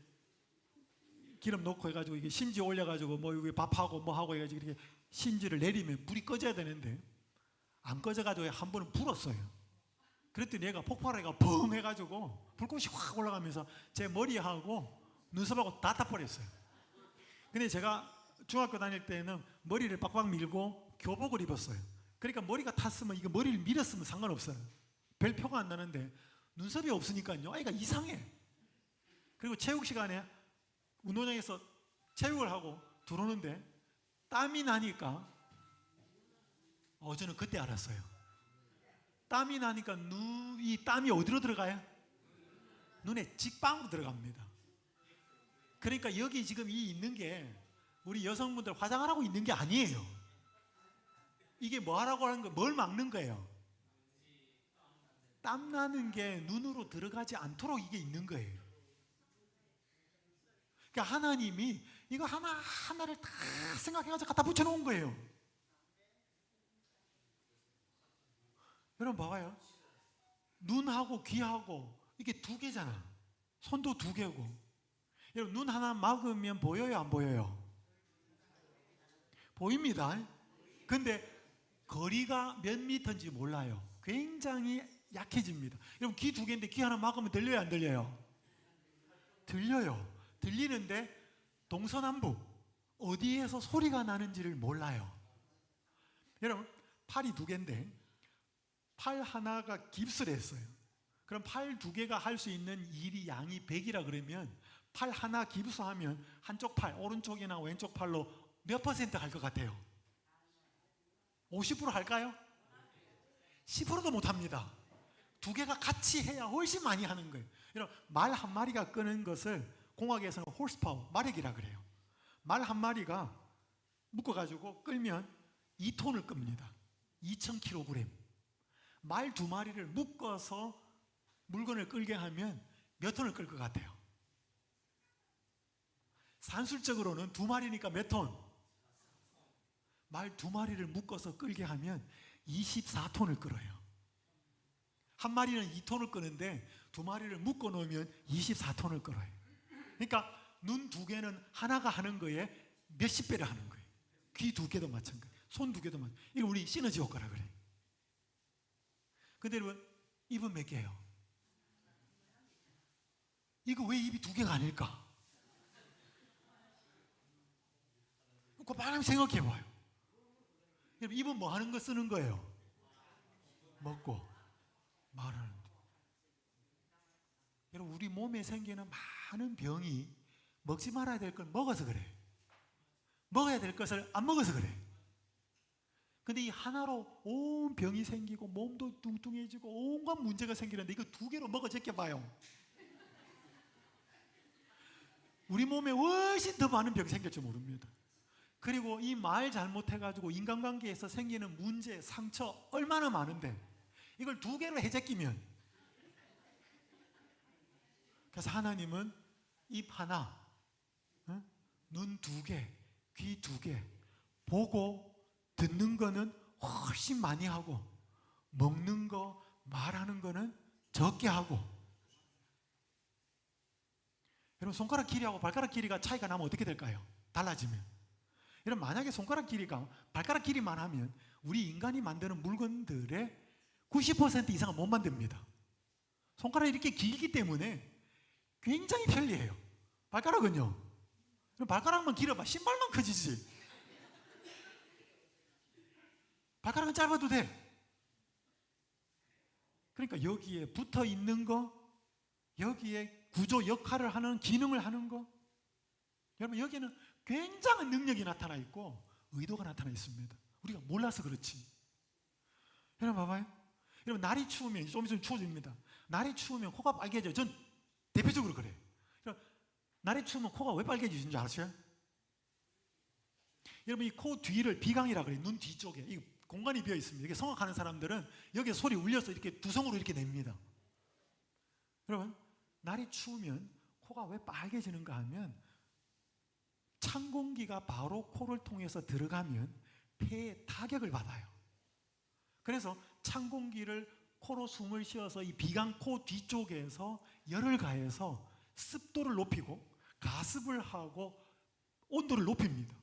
기름 넣고 해가지고 이게 심지 올려가지고 뭐 여기 밥하고 뭐 하고 해가지고 이렇게 심지를 내리면 불이 꺼져야 되는데 안 꺼져가지고 한 번은 불었어요. 그랬더니 얘가 폭발해가 뻥 해가지고 불꽃이 확 올라가면서 제 머리하고 눈썹하고 다 타버렸어요. 근데 제가 중학교 다닐 때는 머리를 빡빡 밀고 교복을 입었어요. 그러니까 머리가 탔으면 이거 머리를 밀었으면 상관없어요. 별 표가 안 나는데 눈썹이 없으니까요, 아이가 이상해. 그리고 체육 시간에 운동장에서 체육을 하고 들어오는데 땀이 나니까 저는 그때 알았어요. 땀이 나니까 이 땀이 어디로 들어가요? 눈에 직방으로 들어갑니다. 그러니까 여기 지금 이 있는 게 우리 여성분들 화장하라고 있는 게 아니에요. 이게 뭐 하라고 하는 거, 뭘 막는 거예요? 땀 나는 게 눈으로 들어가지 않도록 이게 있는 거예요. 그러니까 하나님이 이거 하나하나를 다 생각해가지고 갖다 붙여놓은 거예요. 여러분 봐봐요. 눈하고 귀하고 이게 두 개잖아. 손도 두 개고. 여러분, 눈 하나 막으면 보여요, 안 보여요? 보입니다. 근데 거리가 몇 미터인지 몰라요. 굉장히 약해집니다. 여러분, 귀 두 개인데 귀 하나 막으면 들려요, 안 들려요? 들려요. 들리는데 동서남북 어디에서 소리가 나는지를 몰라요. 여러분, 팔이 두 개인데 팔 하나가 깁스를 했어요. 그럼 팔 두 개가 할 수 있는 일이 양이 100이라 그러면 팔 하나 깁스하면 한쪽 팔, 오른쪽이나 왼쪽 팔로 몇 퍼센트 할 것 같아요? 50% 할까요? 10%도 못 합니다. 두 개가 같이 해야 훨씬 많이 하는 거예요. 여러분, 말 한 마리가 끄는 것을 공학에서는 홀스파워, 마력이라 그래요. 말 한 마리가 묶어가지고 끌면 2톤을 끕니다. 2000kg. 말 두 마리를 묶어서 물건을 끌게 하면 몇 톤을 끌 것 같아요? 산술적으로는 두 마리니까 몇 톤? 말 두 마리를 묶어서 끌게 하면 24톤을 끌어요. 한 마리는 2톤을 끄는데 두 마리를 묶어 놓으면 24톤을 끌어요. 그러니까 눈 두 개는 하나가 하는 거에 몇십 배를 하는 거예요. 귀 두 개도 마찬가지, 손 두 개도 마찬가지. 이거 우리 시너지 효과라 그래요. 근데 여러분, 입은 몇 개예요? 이거 왜 입이 두 개가 아닐까? 그거 많이 생각해 봐요. 여러분, 입은 뭐 하는 거 쓰는 거예요? 먹고 말하는 거. 여러분, 우리 몸에 생기는 많은 병이 먹지 말아야 될 걸 먹어서 그래. 먹어야 될 것을 안 먹어서 그래. 근데 이 하나로 온 병이 생기고 몸도 뚱뚱해지고 온갖 문제가 생기는데 이거 두 개로 먹어 제껴봐요. 우리 몸에 훨씬 더 많은 병이 생길 줄 모릅니다. 그리고 이 말 잘못해가지고 인간관계에서 생기는 문제, 상처 얼마나 많은데 이걸 두 개로 해제끼면, 그래서 하나님은 입 하나, 눈 두 개, 귀 두 개, 보고 듣는 거는 훨씬 많이 하고 먹는 거, 말하는 거는 적게 하고. 여러분, 손가락 길이하고 발가락 길이가 차이가 나면 어떻게 될까요? 달라지면. 여러분, 만약에 손가락 길이가 발가락 길이만 하면 우리 인간이 만드는 물건들의 90% 이상은 못 만듭니다. 손가락이 이렇게 길기 때문에 굉장히 편리해요. 발가락은요, 발가락만 길어봐 신발만 커지지. 발가락은 짧아도 돼. 그러니까 여기에 붙어 있는 거, 여기에 구조 역할을 하는, 기능을 하는 거, 여러분, 여기에는 굉장한 능력이 나타나 있고 의도가 나타나 있습니다. 우리가 몰라서 그렇지. 여러분 봐봐요. 여러분, 날이 추우면, 좀 있으면 추워집니다. 날이 추우면 코가 빨개져요. 전 대표적으로 그래요. 날이 추우면 코가 왜 빨개지는 줄 아세요? 여러분 이 코 뒤를 비강이라 그래요. 눈 뒤쪽에 이 공간이 비어 있습니다. 이게 성악하는 사람들은 여기에 소리 울려서 이렇게 두성으로 이렇게 냅니다. 여러분 날이 추우면 코가 왜 빨개지는가 하면 찬 공기가 바로 코를 통해서 들어가면 폐에 타격을 받아요. 그래서 찬 공기를 코로 숨을 쉬어서 이 비강 코 뒤쪽에서 열을 가해서 습도를 높이고 가습을 하고 온도를 높입니다.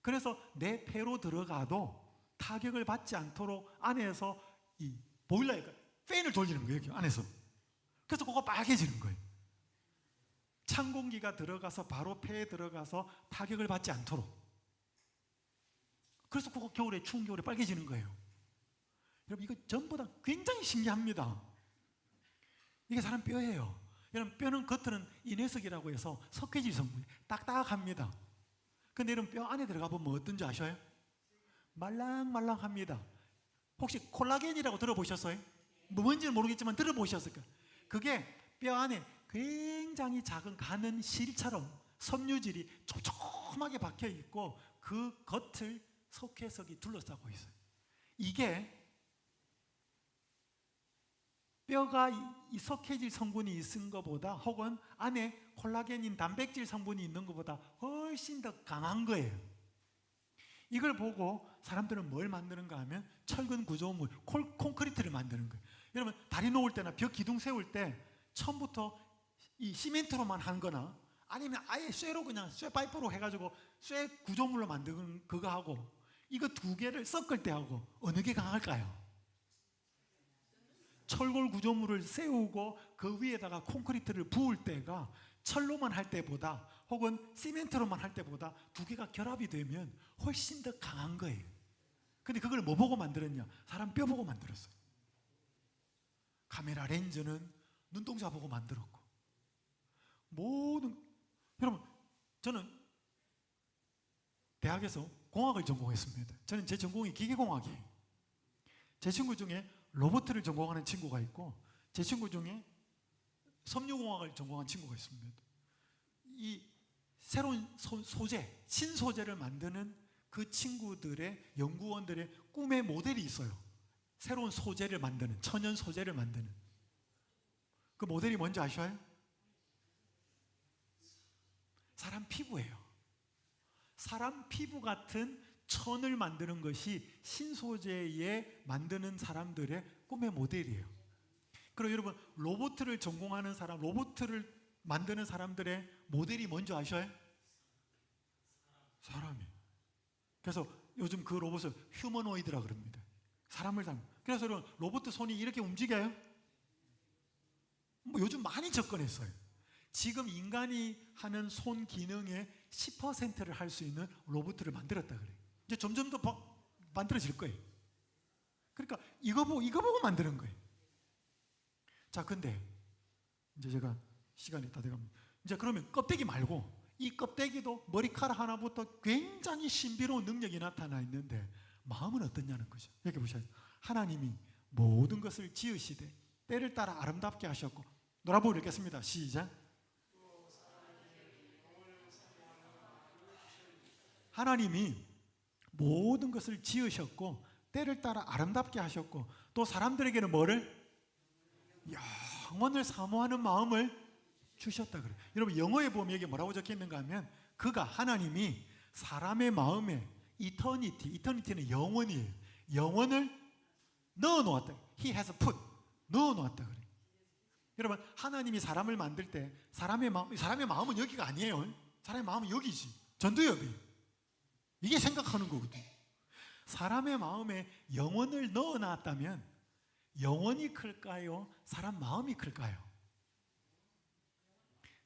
그래서 내 폐로 들어가도 타격을 받지 않도록 안에서 이 보일러에 팬을 돌리는 거예요. 여기 안에서. 그래서 코가 빨개지는 거예요. 찬 공기가 들어가서 바로 폐에 들어가서 타격을 받지 않도록. 그래서 코가 겨울에 추운 겨울에 빨개지는 거예요. 여러분 이거 전부 다 굉장히 신기합니다. 이게 사람 뼈예요. 여러분 뼈는 겉으로는 인회석이라고 해서 석회질 성분이 딱딱합니다. 근데 여러분 뼈 안에 들어가 보면 어떤지 아셔요? 말랑말랑합니다. 혹시 콜라겐이라고 들어보셨어요? 뭔지는 모르겠지만 들어보셨을 거예요. 그게 뼈 안에 굉장히 작은 가는 실처럼 섬유질이 촘촘하게 박혀 있고 그 겉을 석회석이 둘러싸고 있어요. 이게 뼈가 이 석회질 성분이 있는 것보다 혹은 안에 콜라겐인 단백질 성분이 있는 것보다 훨씬 더 강한 거예요. 이걸 보고 사람들은 뭘 만드는가 하면 철근 구조물, 콘크리트를 만드는 거예요. 여러분 다리 놓을 때나 벽 기둥 세울 때 처음부터 이 시멘트로만 한 거나 아니면 아예 쇠로 그냥 쇠 파이프로 해가지고 쇠 구조물로 만드는 그거 하고 이거 두 개를 섞을 때 하고 어느 게 강할까요? 철골 구조물을 세우고 그 위에다가 콘크리트를 부을 때가 철로만 할 때보다 혹은 시멘트로만 할 때보다 두 개가 결합이 되면 훨씬 더 강한 거예요. 근데 그걸 뭐 보고 만들었냐? 사람 뼈 보고 만들었어요. 카메라 렌즈는 눈동자 보고 만들었고 모든 여러분 저는 대학에서 공학을 전공했습니다. 저는 제 전공이 기계공학이에요. 제 친구 중에 로봇을 전공하는 친구가 있고 제 친구 중에 섬유공학을 전공한 친구가 있습니다. 이 새로운 소재, 신소재를 만드는 그 친구들의 연구원들의 꿈의 모델이 있어요. 새로운 소재를 만드는, 천연 소재를 만드는 그 모델이 뭔지 아셔요? 사람 피부예요. 사람 피부 같은 천을 만드는 것이 신소재에 만드는 사람들의 꿈의 모델이에요. 그리고 여러분 로봇을 전공하는 사람, 로봇을 만드는 사람들의 모델이 뭔지 아셔요? 사람이. 그래서 요즘 그 로봇을 휴머노이드라 그럽니다. 사람을 닮은. 그래서 여러분 로봇 손이 이렇게 움직여요? 뭐 요즘 많이 접근했어요. 지금 인간이 하는 손 기능의 10%를 할 수 있는 로봇을 만들었다 그래요. 이제 점점 더 만들어질 거예요. 그러니까 이거 보고 만드는 거예요. 자, 근데 이제 제가 시간이 다 돼갑니다. 이제 그러면 껍데기 말고 이 껍데기도 머리카락 하나부터 굉장히 신비로운 능력이 나타나 있는데 마음은 어떠냐는 거죠. 여기 보셔요. 하나님이 모든 것을 지으시되 때를 따라 아름답게 하셨고 노라보를 읽겠습니다. 시작. 하나님이 모든 것을 지으셨고 때를 따라 아름답게 하셨고 또 사람들에게는 뭐를? 영원을 사모하는 마음을 주셨다 그래요. 여러분 영어에 보면 여기 뭐라고 적혀있는가 하면 그가 하나님이 사람의 마음에 이터니티는 영원이에요. 영원을 넣어놓았다. He has put 넣어놓았다 그래요. 여러분 하나님이 사람을 만들 때 사람의 마음은 여기가 아니에요. 사람의 마음은 여기지. 전두엽이. 이게 생각하는 거거든요. 사람의 마음에 영혼을 넣어놨다면 영혼이 클까요? 사람 마음이 클까요?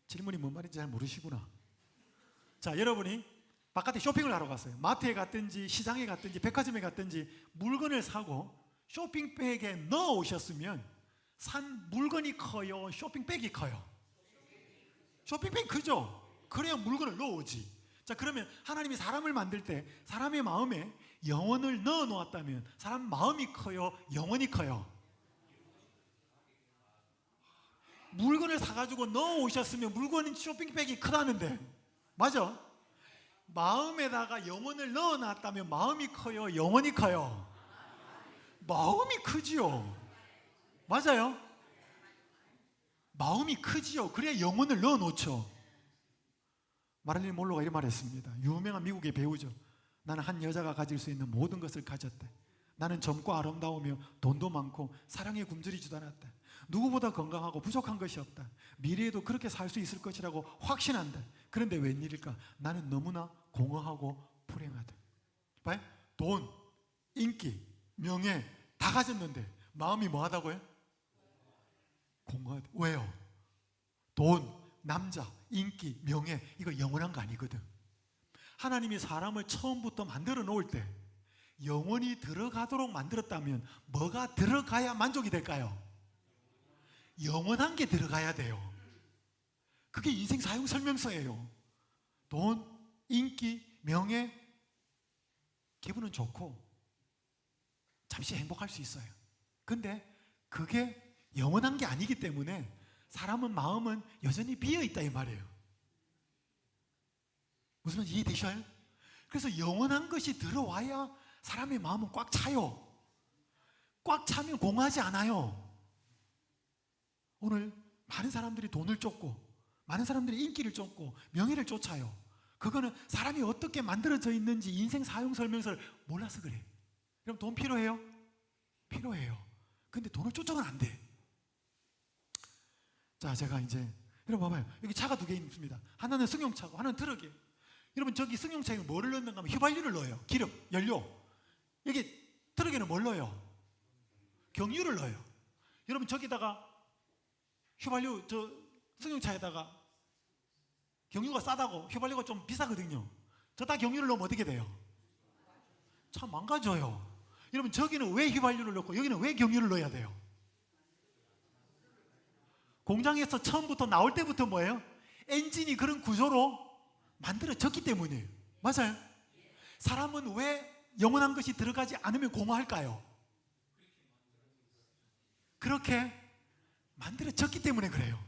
질문이 뭔 말인지 잘 모르시구나. 자, 여러분이 바깥에 쇼핑을 하러 갔어요. 마트에 갔든지 시장에 갔든지 백화점에 갔든지 물건을 사고 쇼핑백에 넣어 오셨으면 산 물건이 커요? 쇼핑백이 커요? 쇼핑백이 크죠? 그래야 물건을 넣어오지. 자, 그러면 하나님이 사람을 만들 때 사람의 마음에 영혼을 넣어 놓았다면 사람 마음이 커요? 영혼이 커요? 물건을 사가지고 넣어 오셨으면 물건이 쇼핑백이 크다는데, 맞아? 마음에다가 영혼을 넣어 놨다면 마음이 커요, 영혼이 커요? 마음이 크지요. 맞아요? 마음이 크지요. 그래야 영혼을 넣어 놓죠. 마릴린 몰로가 이런 말했습니다. 유명한 미국의 배우죠. 나는 한 여자가 가질 수 있는 모든 것을 가졌대. 나는 젊고 아름다우며 돈도 많고 사랑에 굶주리지도 않았다. 누구보다 건강하고 부족한 것이 없다. 미래에도 그렇게 살 수 있을 것이라고 확신한다. 그런데 웬일일까? 나는 너무나 공허하고 불행하다. 봐요? 돈, 인기, 명예 다 가졌는데 마음이 뭐하다고요? 공허하다. 왜요? 돈, 남자, 인기, 명예 이거 영원한 거 아니거든. 하나님이 사람을 처음부터 만들어 놓을 때 영원히 들어가도록 만들었다면 뭐가 들어가야 만족이 될까요? 영원한 게 들어가야 돼요. 그게 인생 사용 설명서예요. 돈, 인기, 명예 기분은 좋고 잠시 행복할 수 있어요. 근데 그게 영원한 게 아니기 때문에 사람은 마음은 여전히 비어있다 이 말이에요. 무슨 말인지 이해되셔요? 그래서 영원한 것이 들어와야 사람의 마음은 꽉 차요. 꽉 차면 공허하지 않아요. 오늘 많은 사람들이 돈을 쫓고 많은 사람들이 인기를 쫓고 명예를 쫓아요. 그거는 사람이 어떻게 만들어져 있는지 인생 사용 설명서를 몰라서 그래. 그럼 돈 필요해요? 필요해요. 근데 돈을 쫓아가면 안 돼. 자, 제가 이제 여러분 봐봐요. 여기 차가 두 개 있습니다. 하나는 승용차고 하나는 트럭이에요. 여러분 저기 승용차에 뭐를 넣는가 하면 휘발유를 넣어요. 기름, 연료. 여기 트럭에는 뭘 넣어요? 경유를 넣어요. 여러분 저기다가 휘발유 저 승용차에다가 경유가 싸다고 휘발유가 좀 비싸거든요. 저다 경유를 넣으면 어떻게 돼요? 차 망가져요. 여러분 저기는 왜 휘발유를 넣고 여기는 왜 경유를 넣어야 돼요? 공장에서 처음부터 나올 때부터 뭐예요? 엔진이 그런 구조로 만들어졌기 때문이에요. 맞아요? 사람은 왜 영원한 것이 들어가지 않으면 공허할까요? 그렇게 만들어졌기 때문에 그래요.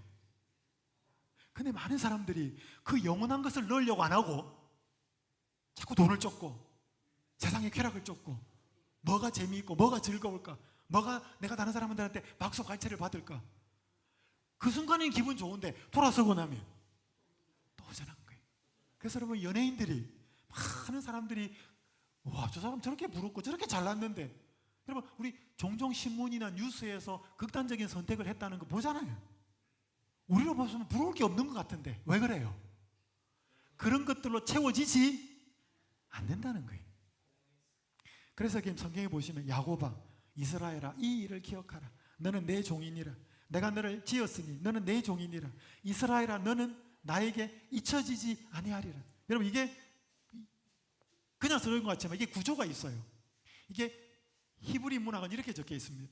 근데 많은 사람들이 그 영원한 것을 넣으려고 안 하고 자꾸 돈을 쫓고 세상의 쾌락을 쫓고 뭐가 재미있고 뭐가 즐거울까, 뭐가 내가 다른 사람들한테 박수 갈채를 받을까, 그 순간엔 기분 좋은데 돌아서고 나면 또 허전한 거예요. 그래서 여러분 연예인들이 많은 사람들이 와, 저 사람 저렇게 부럽고 저렇게 잘났는데 여러분 우리 종종 신문이나 뉴스에서 극단적인 선택을 했다는 거 보잖아요. 우리로 보면 부러울 게 없는 것 같은데 왜 그래요? 그런 것들로 채워지지 않는다는 거예요. 그래서 지금 성경에 보시면 야곱아 이스라엘아 이 일을 기억하라. 너는 내 종이니라. 내가 너를 지었으니 너는 내 종이니라. 이스라엘아 너는 나에게 잊혀지지 아니하리라. 여러분 이게 그냥 쓰는 것 같지만 이게 구조가 있어요. 이게 히브리 문학은 이렇게 적혀 있습니다.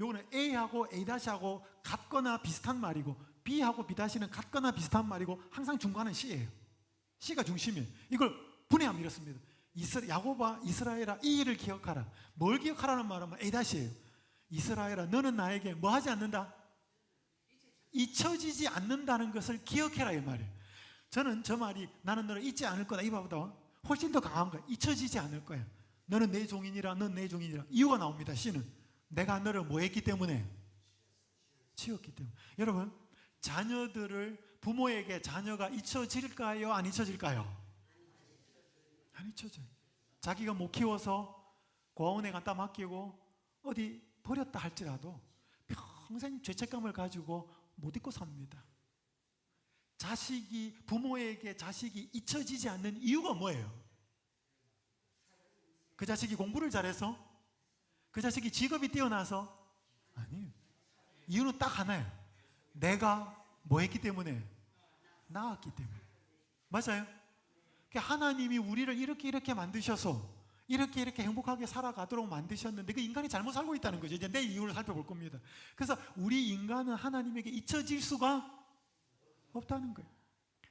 요거는 A하고 A-하고 같거나 비슷한 말이고 B하고 B-는 같거나 비슷한 말이고 항상 중간은 C예요. C가 중심이에요. 이걸 분해하면 이렇습니다. 야곱아 이스라엘아 이 일을 기억하라. 뭘 기억하라는 말은 A-예요. 이스라엘아 너는 나에게 뭐 하지 않는다? 잊혀지지 않는다는 것을 기억해라 이 말이에요. 저는 저 말이 나는 너를 잊지 않을 거다 이 말보다 훨씬 더 강한 거예요. 잊혀지지 않을 거야. 너는 내 종이니라. 넌 내 종이니라. 이유가 나옵니다. C는 내가 너를 뭐 했기 때문에? 지었기 때문에. 여러분 자녀들을 부모에게 자녀가 잊혀질까요? 안 잊혀질까요? 안 잊혀져요. 자기가 못 키워서 고아원에 갖다 맡기고 어디 버렸다 할지라도 평생 죄책감을 가지고 못 잊고 삽니다. 부모에게 자식이 잊혀지지 않는 이유가 뭐예요? 그 자식이 공부를 잘해서? 그 자식이 직업이 뛰어나서? 아니에요. 이유는 딱 하나예요. 내가 뭐 했기 때문에? 낳았기 때문에. 맞아요? 하나님이 우리를 이렇게 만드셔서 이렇게 행복하게 살아가도록 만드셨는데 그 인간이 잘못 살고 있다는 거죠. 이제 내일 이유를 살펴볼 겁니다. 그래서 우리 인간은 하나님에게 잊혀질 수가 없다는 거예요.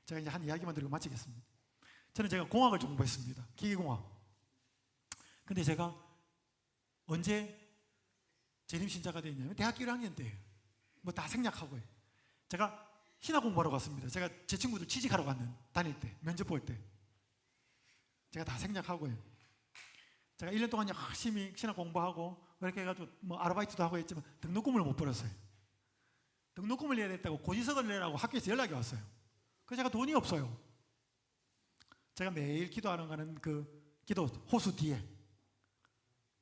제가 이제 한 이야기만 드리고 마치겠습니다. 제가 공학을 공부했습니다. 기계공학. 근데 제가 언제 재림신자가 됐냐면 대학교 1학년 때예요. 뭐 다 생략하고요. 제가 신학 공부하러 갔습니다. 제가 제 친구들 취직하러 다닐 때, 면접 볼 때 제가 다 생략하고요. 제가 1년 동안 열심히 신학 공부하고 그렇게 해가지고 뭐 아르바이트도 하고 했지만 등록금을 못 벌었어요. 등록금을 내야 됐다고 고지서를 내라고 학교에서 연락이 왔어요. 그래서 제가 돈이 없어요. 제가 매일 기도하러 가는 그 기도 호수 뒤에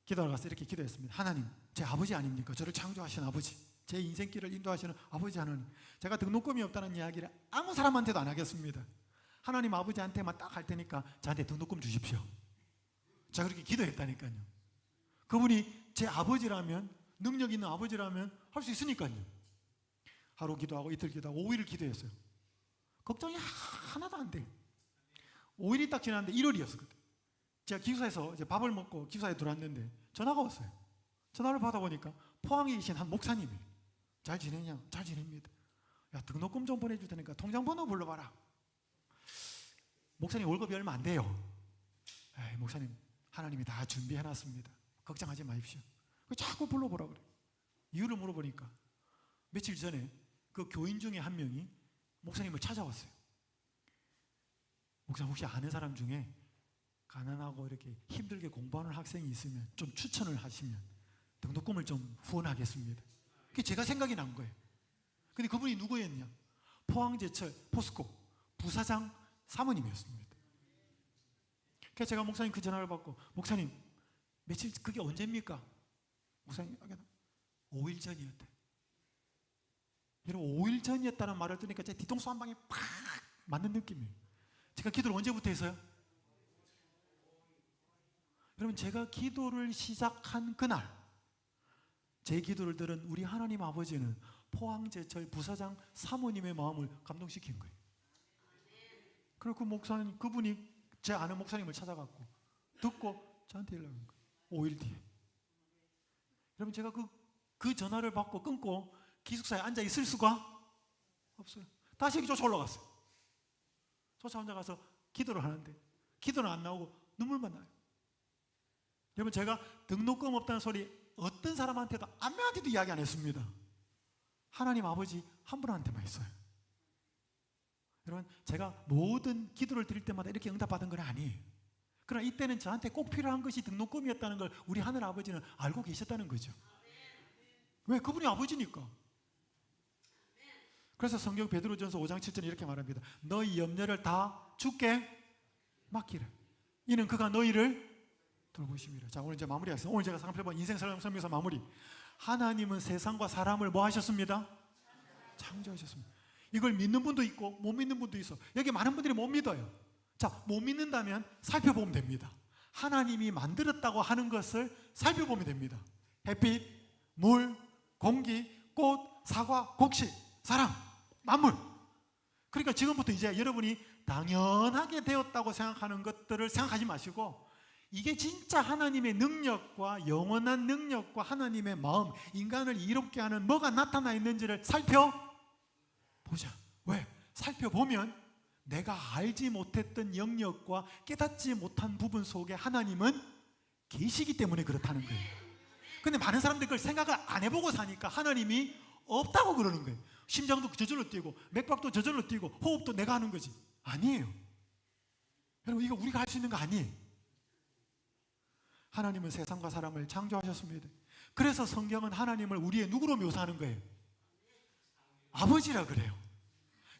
기도하러 가서 이렇게 기도했습니다. 하나님, 제 아버지 아닙니까? 저를 창조하신 아버지, 제 인생길을 인도하시는 아버지 하나님, 제가 등록금이 없다는 이야기를 아무 사람한테도 안 하겠습니다. 하나님 아버지한테만 딱 할 테니까 저한테 등록금 주십시오. 제가 그렇게 기도했다니까요. 그분이 제 아버지라면, 능력 있는 아버지라면 할 수 있으니까요. 하루 기도하고 이틀 기도하고 5일을 기도했어요. 걱정이 하나도 안 돼요. 5일이 딱 지났는데 1월이었어요. 그때. 제가 기숙사에서 이제 밥을 먹고 기숙사에 들어왔는데 전화가 왔어요. 전화를 받아보니까 포항에 계신 한 목사님이 잘 지내냐? 잘 지냅니다. 야, 등록금 좀 보내줄 테니까 통장번호 불러봐라. 목사님 월급이 얼마 안 돼요. 에이, 목사님 하나님이 다 준비해놨습니다. 걱정하지 마십시오. 자꾸 불러보라 그래요. 이유를 물어보니까 며칠 전에 그 교인 중에 한 명이 목사님을 찾아왔어요. 목사님 혹시 아는 사람 중에 가난하고 이렇게 힘들게 공부하는 학생이 있으면 좀 추천을 하시면 등록금을 좀 후원하겠습니다. 그게 제가 생각이 난 거예요. 근데 그분이 누구였냐? 포항제철 포스코 부사장 사모님이었습니다. 그래서 제가 목사님 그 전화를 받고 목사님 며칠 그게 언제입니까? 목사님 5일 전이었대. 여러분 5일 전이었다는 말을 들으니까 제 뒤통수 한 방에 팍 맞는 느낌이에요. 제가 기도를 언제부터 했어요? 여러분 제가 기도를 시작한 그날 제 기도를 들은 우리 하나님 아버지는 포항제철 부사장 사모님의 마음을 감동시킨 거예요. 그리고 그 목사님 그분이 제 아는 목사님을 찾아갔고 듣고 저한테 연락한 거예요. 5일 뒤에. 여러분 제가 그 전화를 받고 끊고 기숙사에 앉아 있을 수가 없어요. 다시 여기 쫓아 올라갔어요. 쫓아 올라가서 기도를 하는데 기도는 안 나오고 눈물만 나요. 여러분 제가 등록금 없다는 소리 어떤 사람한테도 한 명한테도 이야기 안 했습니다. 하나님 아버지 한 분한테만 했어요. 여러분 제가 모든 기도를 드릴 때마다 이렇게 응답받은 건 아니에요. 그러나 이때는 저한테 꼭 필요한 것이 등록금이었다는 걸 우리 하늘 아버지는 알고 계셨다는 거죠. 왜? 그분이 아버지니까. 그래서 성경 베드로전서 5장 7절에 이렇게 말합니다. 너희 염려를 다 주께 맡기라. 이는 그가 너희를 돌보심이라. 자, 오늘 이제 마무리하겠습니다. 오늘 제가 살펴본 인생 설명서 마무리. 하나님은 세상과 사람을 뭐 하셨습니다? 창조하셨습니다. 이걸 믿는 분도 있고 못 믿는 분도 있어. 여기 많은 분들이 못 믿어요. 자, 못 믿는다면 살펴보면 됩니다. 하나님이 만들었다고 하는 것을 살펴보면 됩니다. 햇빛, 물, 공기, 꽃, 사과, 곡식, 사람, 만물. 그러니까 지금부터 이제 여러분이 당연하게 되었다고 생각하는 것들을 생각하지 마시고 이게 진짜 하나님의 능력과 영원한 능력과 하나님의 마음, 인간을 이롭게 하는 뭐가 나타나 있는지를 살펴보자. 왜? 살펴보면 내가 알지 못했던 영역과 깨닫지 못한 부분 속에 하나님은 계시기 때문에 그렇다는 거예요. 근데 많은 사람들이 그걸 생각을 안 해보고 사니까 하나님이 없다고 그러는 거예요. 심장도 저절로 뛰고 맥박도 저절로 뛰고 호흡도 내가 하는 거지. 아니에요. 여러분 이거 우리가 할 수 있는 거 아니에요. 하나님은 세상과 사람을 창조하셨습니다. 그래서 성경은 하나님을 우리의 누구로 묘사하는 거예요? 아버지라 그래요.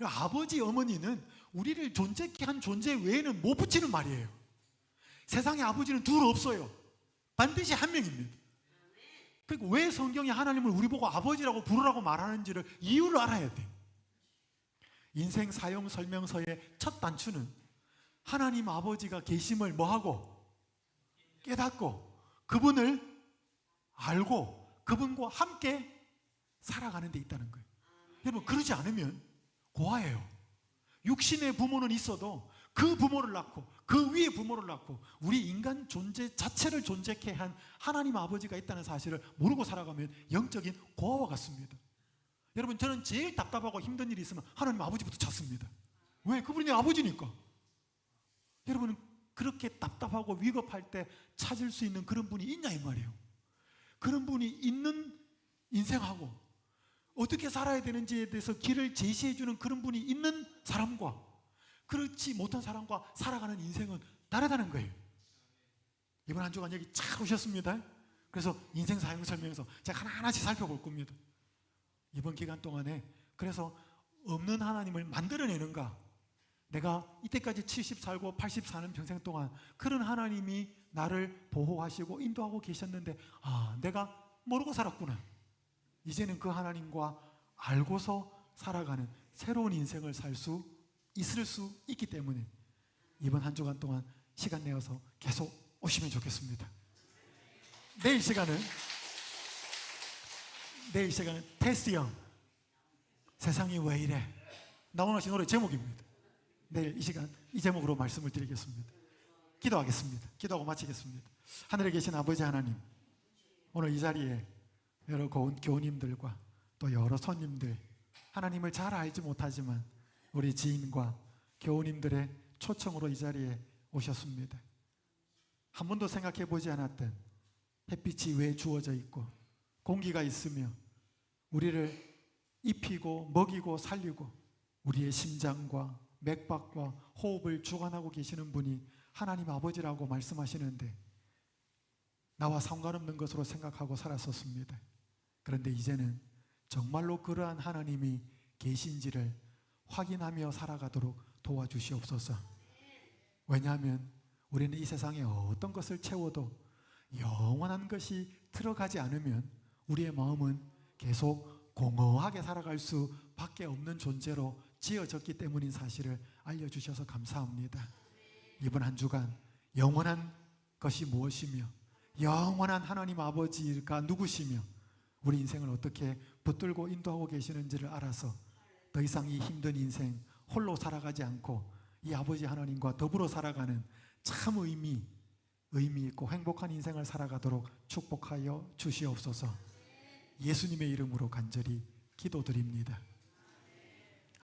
아버지, 어머니는 우리를 존재케 한 존재 외에는 못 붙이는 말이에요. 세상에 아버지는 둘 없어요. 반드시 한 명입니다. 그리고 왜 성경이 하나님을 우리 보고 아버지라고 부르라고 말하는지를 이유를 알아야 돼. 인생 사용 설명서의 첫 단추는 하나님 아버지가 계심을 뭐하고? 깨닫고 그분을 알고 그분과 함께 살아가는 데 있다는 거예요. 여러분 그러지 않으면 고아예요. 육신의 부모는 있어도 그 부모를 낳고 그 위에 부모를 낳고 우리 인간 존재 자체를 존재케 한 하나님 아버지가 있다는 사실을 모르고 살아가면 영적인 고아와 같습니다. 여러분 저는 제일 답답하고 힘든 일이 있으면 하나님 아버지부터 찾습니다. 왜? 그분이 아버지니까. 여러분은 그렇게 답답하고 위급할 때 찾을 수 있는 그런 분이 있냐 이 말이에요. 그런 분이 있는 인생하고 어떻게 살아야 되는지에 대해서 길을 제시해 주는 그런 분이 있는 사람과 그렇지 못한 사람과 살아가는 인생은 다르다는 거예요. 이번 한 주간 여기 잘 오셨습니다. 그래서 인생 사용 설명서 제가 하나하나씩 살펴볼 겁니다. 이번 기간 동안에 그래서 없는 하나님을 만들어내는가, 내가 이때까지 70 살고 80 사는 평생 동안 그런 하나님이 나를 보호하시고 인도하고 계셨는데 내가 모르고 살았구나. 이제는 그 하나님과 알고서 살아가는 새로운 인생을 살 수 있을 수 있기 때문에 이번 한 주간 동안 시간 내어서 계속 오시면 좋겠습니다. 내일 시간은 테스형 세상이 왜 이래 나오나씨 노래 제목입니다. 내일 이 시간 이 제목으로 말씀을 드리겠습니다. 기도하겠습니다. 기도하고 마치겠습니다. 하늘에 계신 아버지 하나님, 오늘 이 자리에 여러 교우님들과 또 여러 손님들, 하나님을 잘 알지 못하지만 우리 지인과 교우님들의 초청으로 이 자리에 오셨습니다. 한 번도 생각해 보지 않았던 햇빛이 왜 주어져 있고 공기가 있으며 우리를 입히고 먹이고 살리고 우리의 심장과 맥박과 호흡을 주관하고 계시는 분이 하나님 아버지라고 말씀하시는데 나와 상관없는 것으로 생각하고 살았었습니다. 그런데 이제는 정말로 그러한 하나님이 계신지를 확인하며 살아가도록 도와주시옵소서. 왜냐하면 우리는 이 세상에 어떤 것을 채워도 영원한 것이 들어가지 않으면 우리의 마음은 계속 공허하게 살아갈 수밖에 없는 존재로 지어졌기 때문인 사실을 알려주셔서 감사합니다. 이번 한 주간 영원한 것이 무엇이며 영원한 하나님 아버지가 누구시며 우리 인생을 어떻게 붙들고 인도하고 계시는지를 알아서 더 이상 이 힘든 인생 홀로 살아가지 않고 이 아버지 하나님과 더불어 살아가는 참 의미 있고 행복한 인생을 살아가도록 축복하여 주시옵소서. 예수님의 이름으로 간절히 기도드립니다.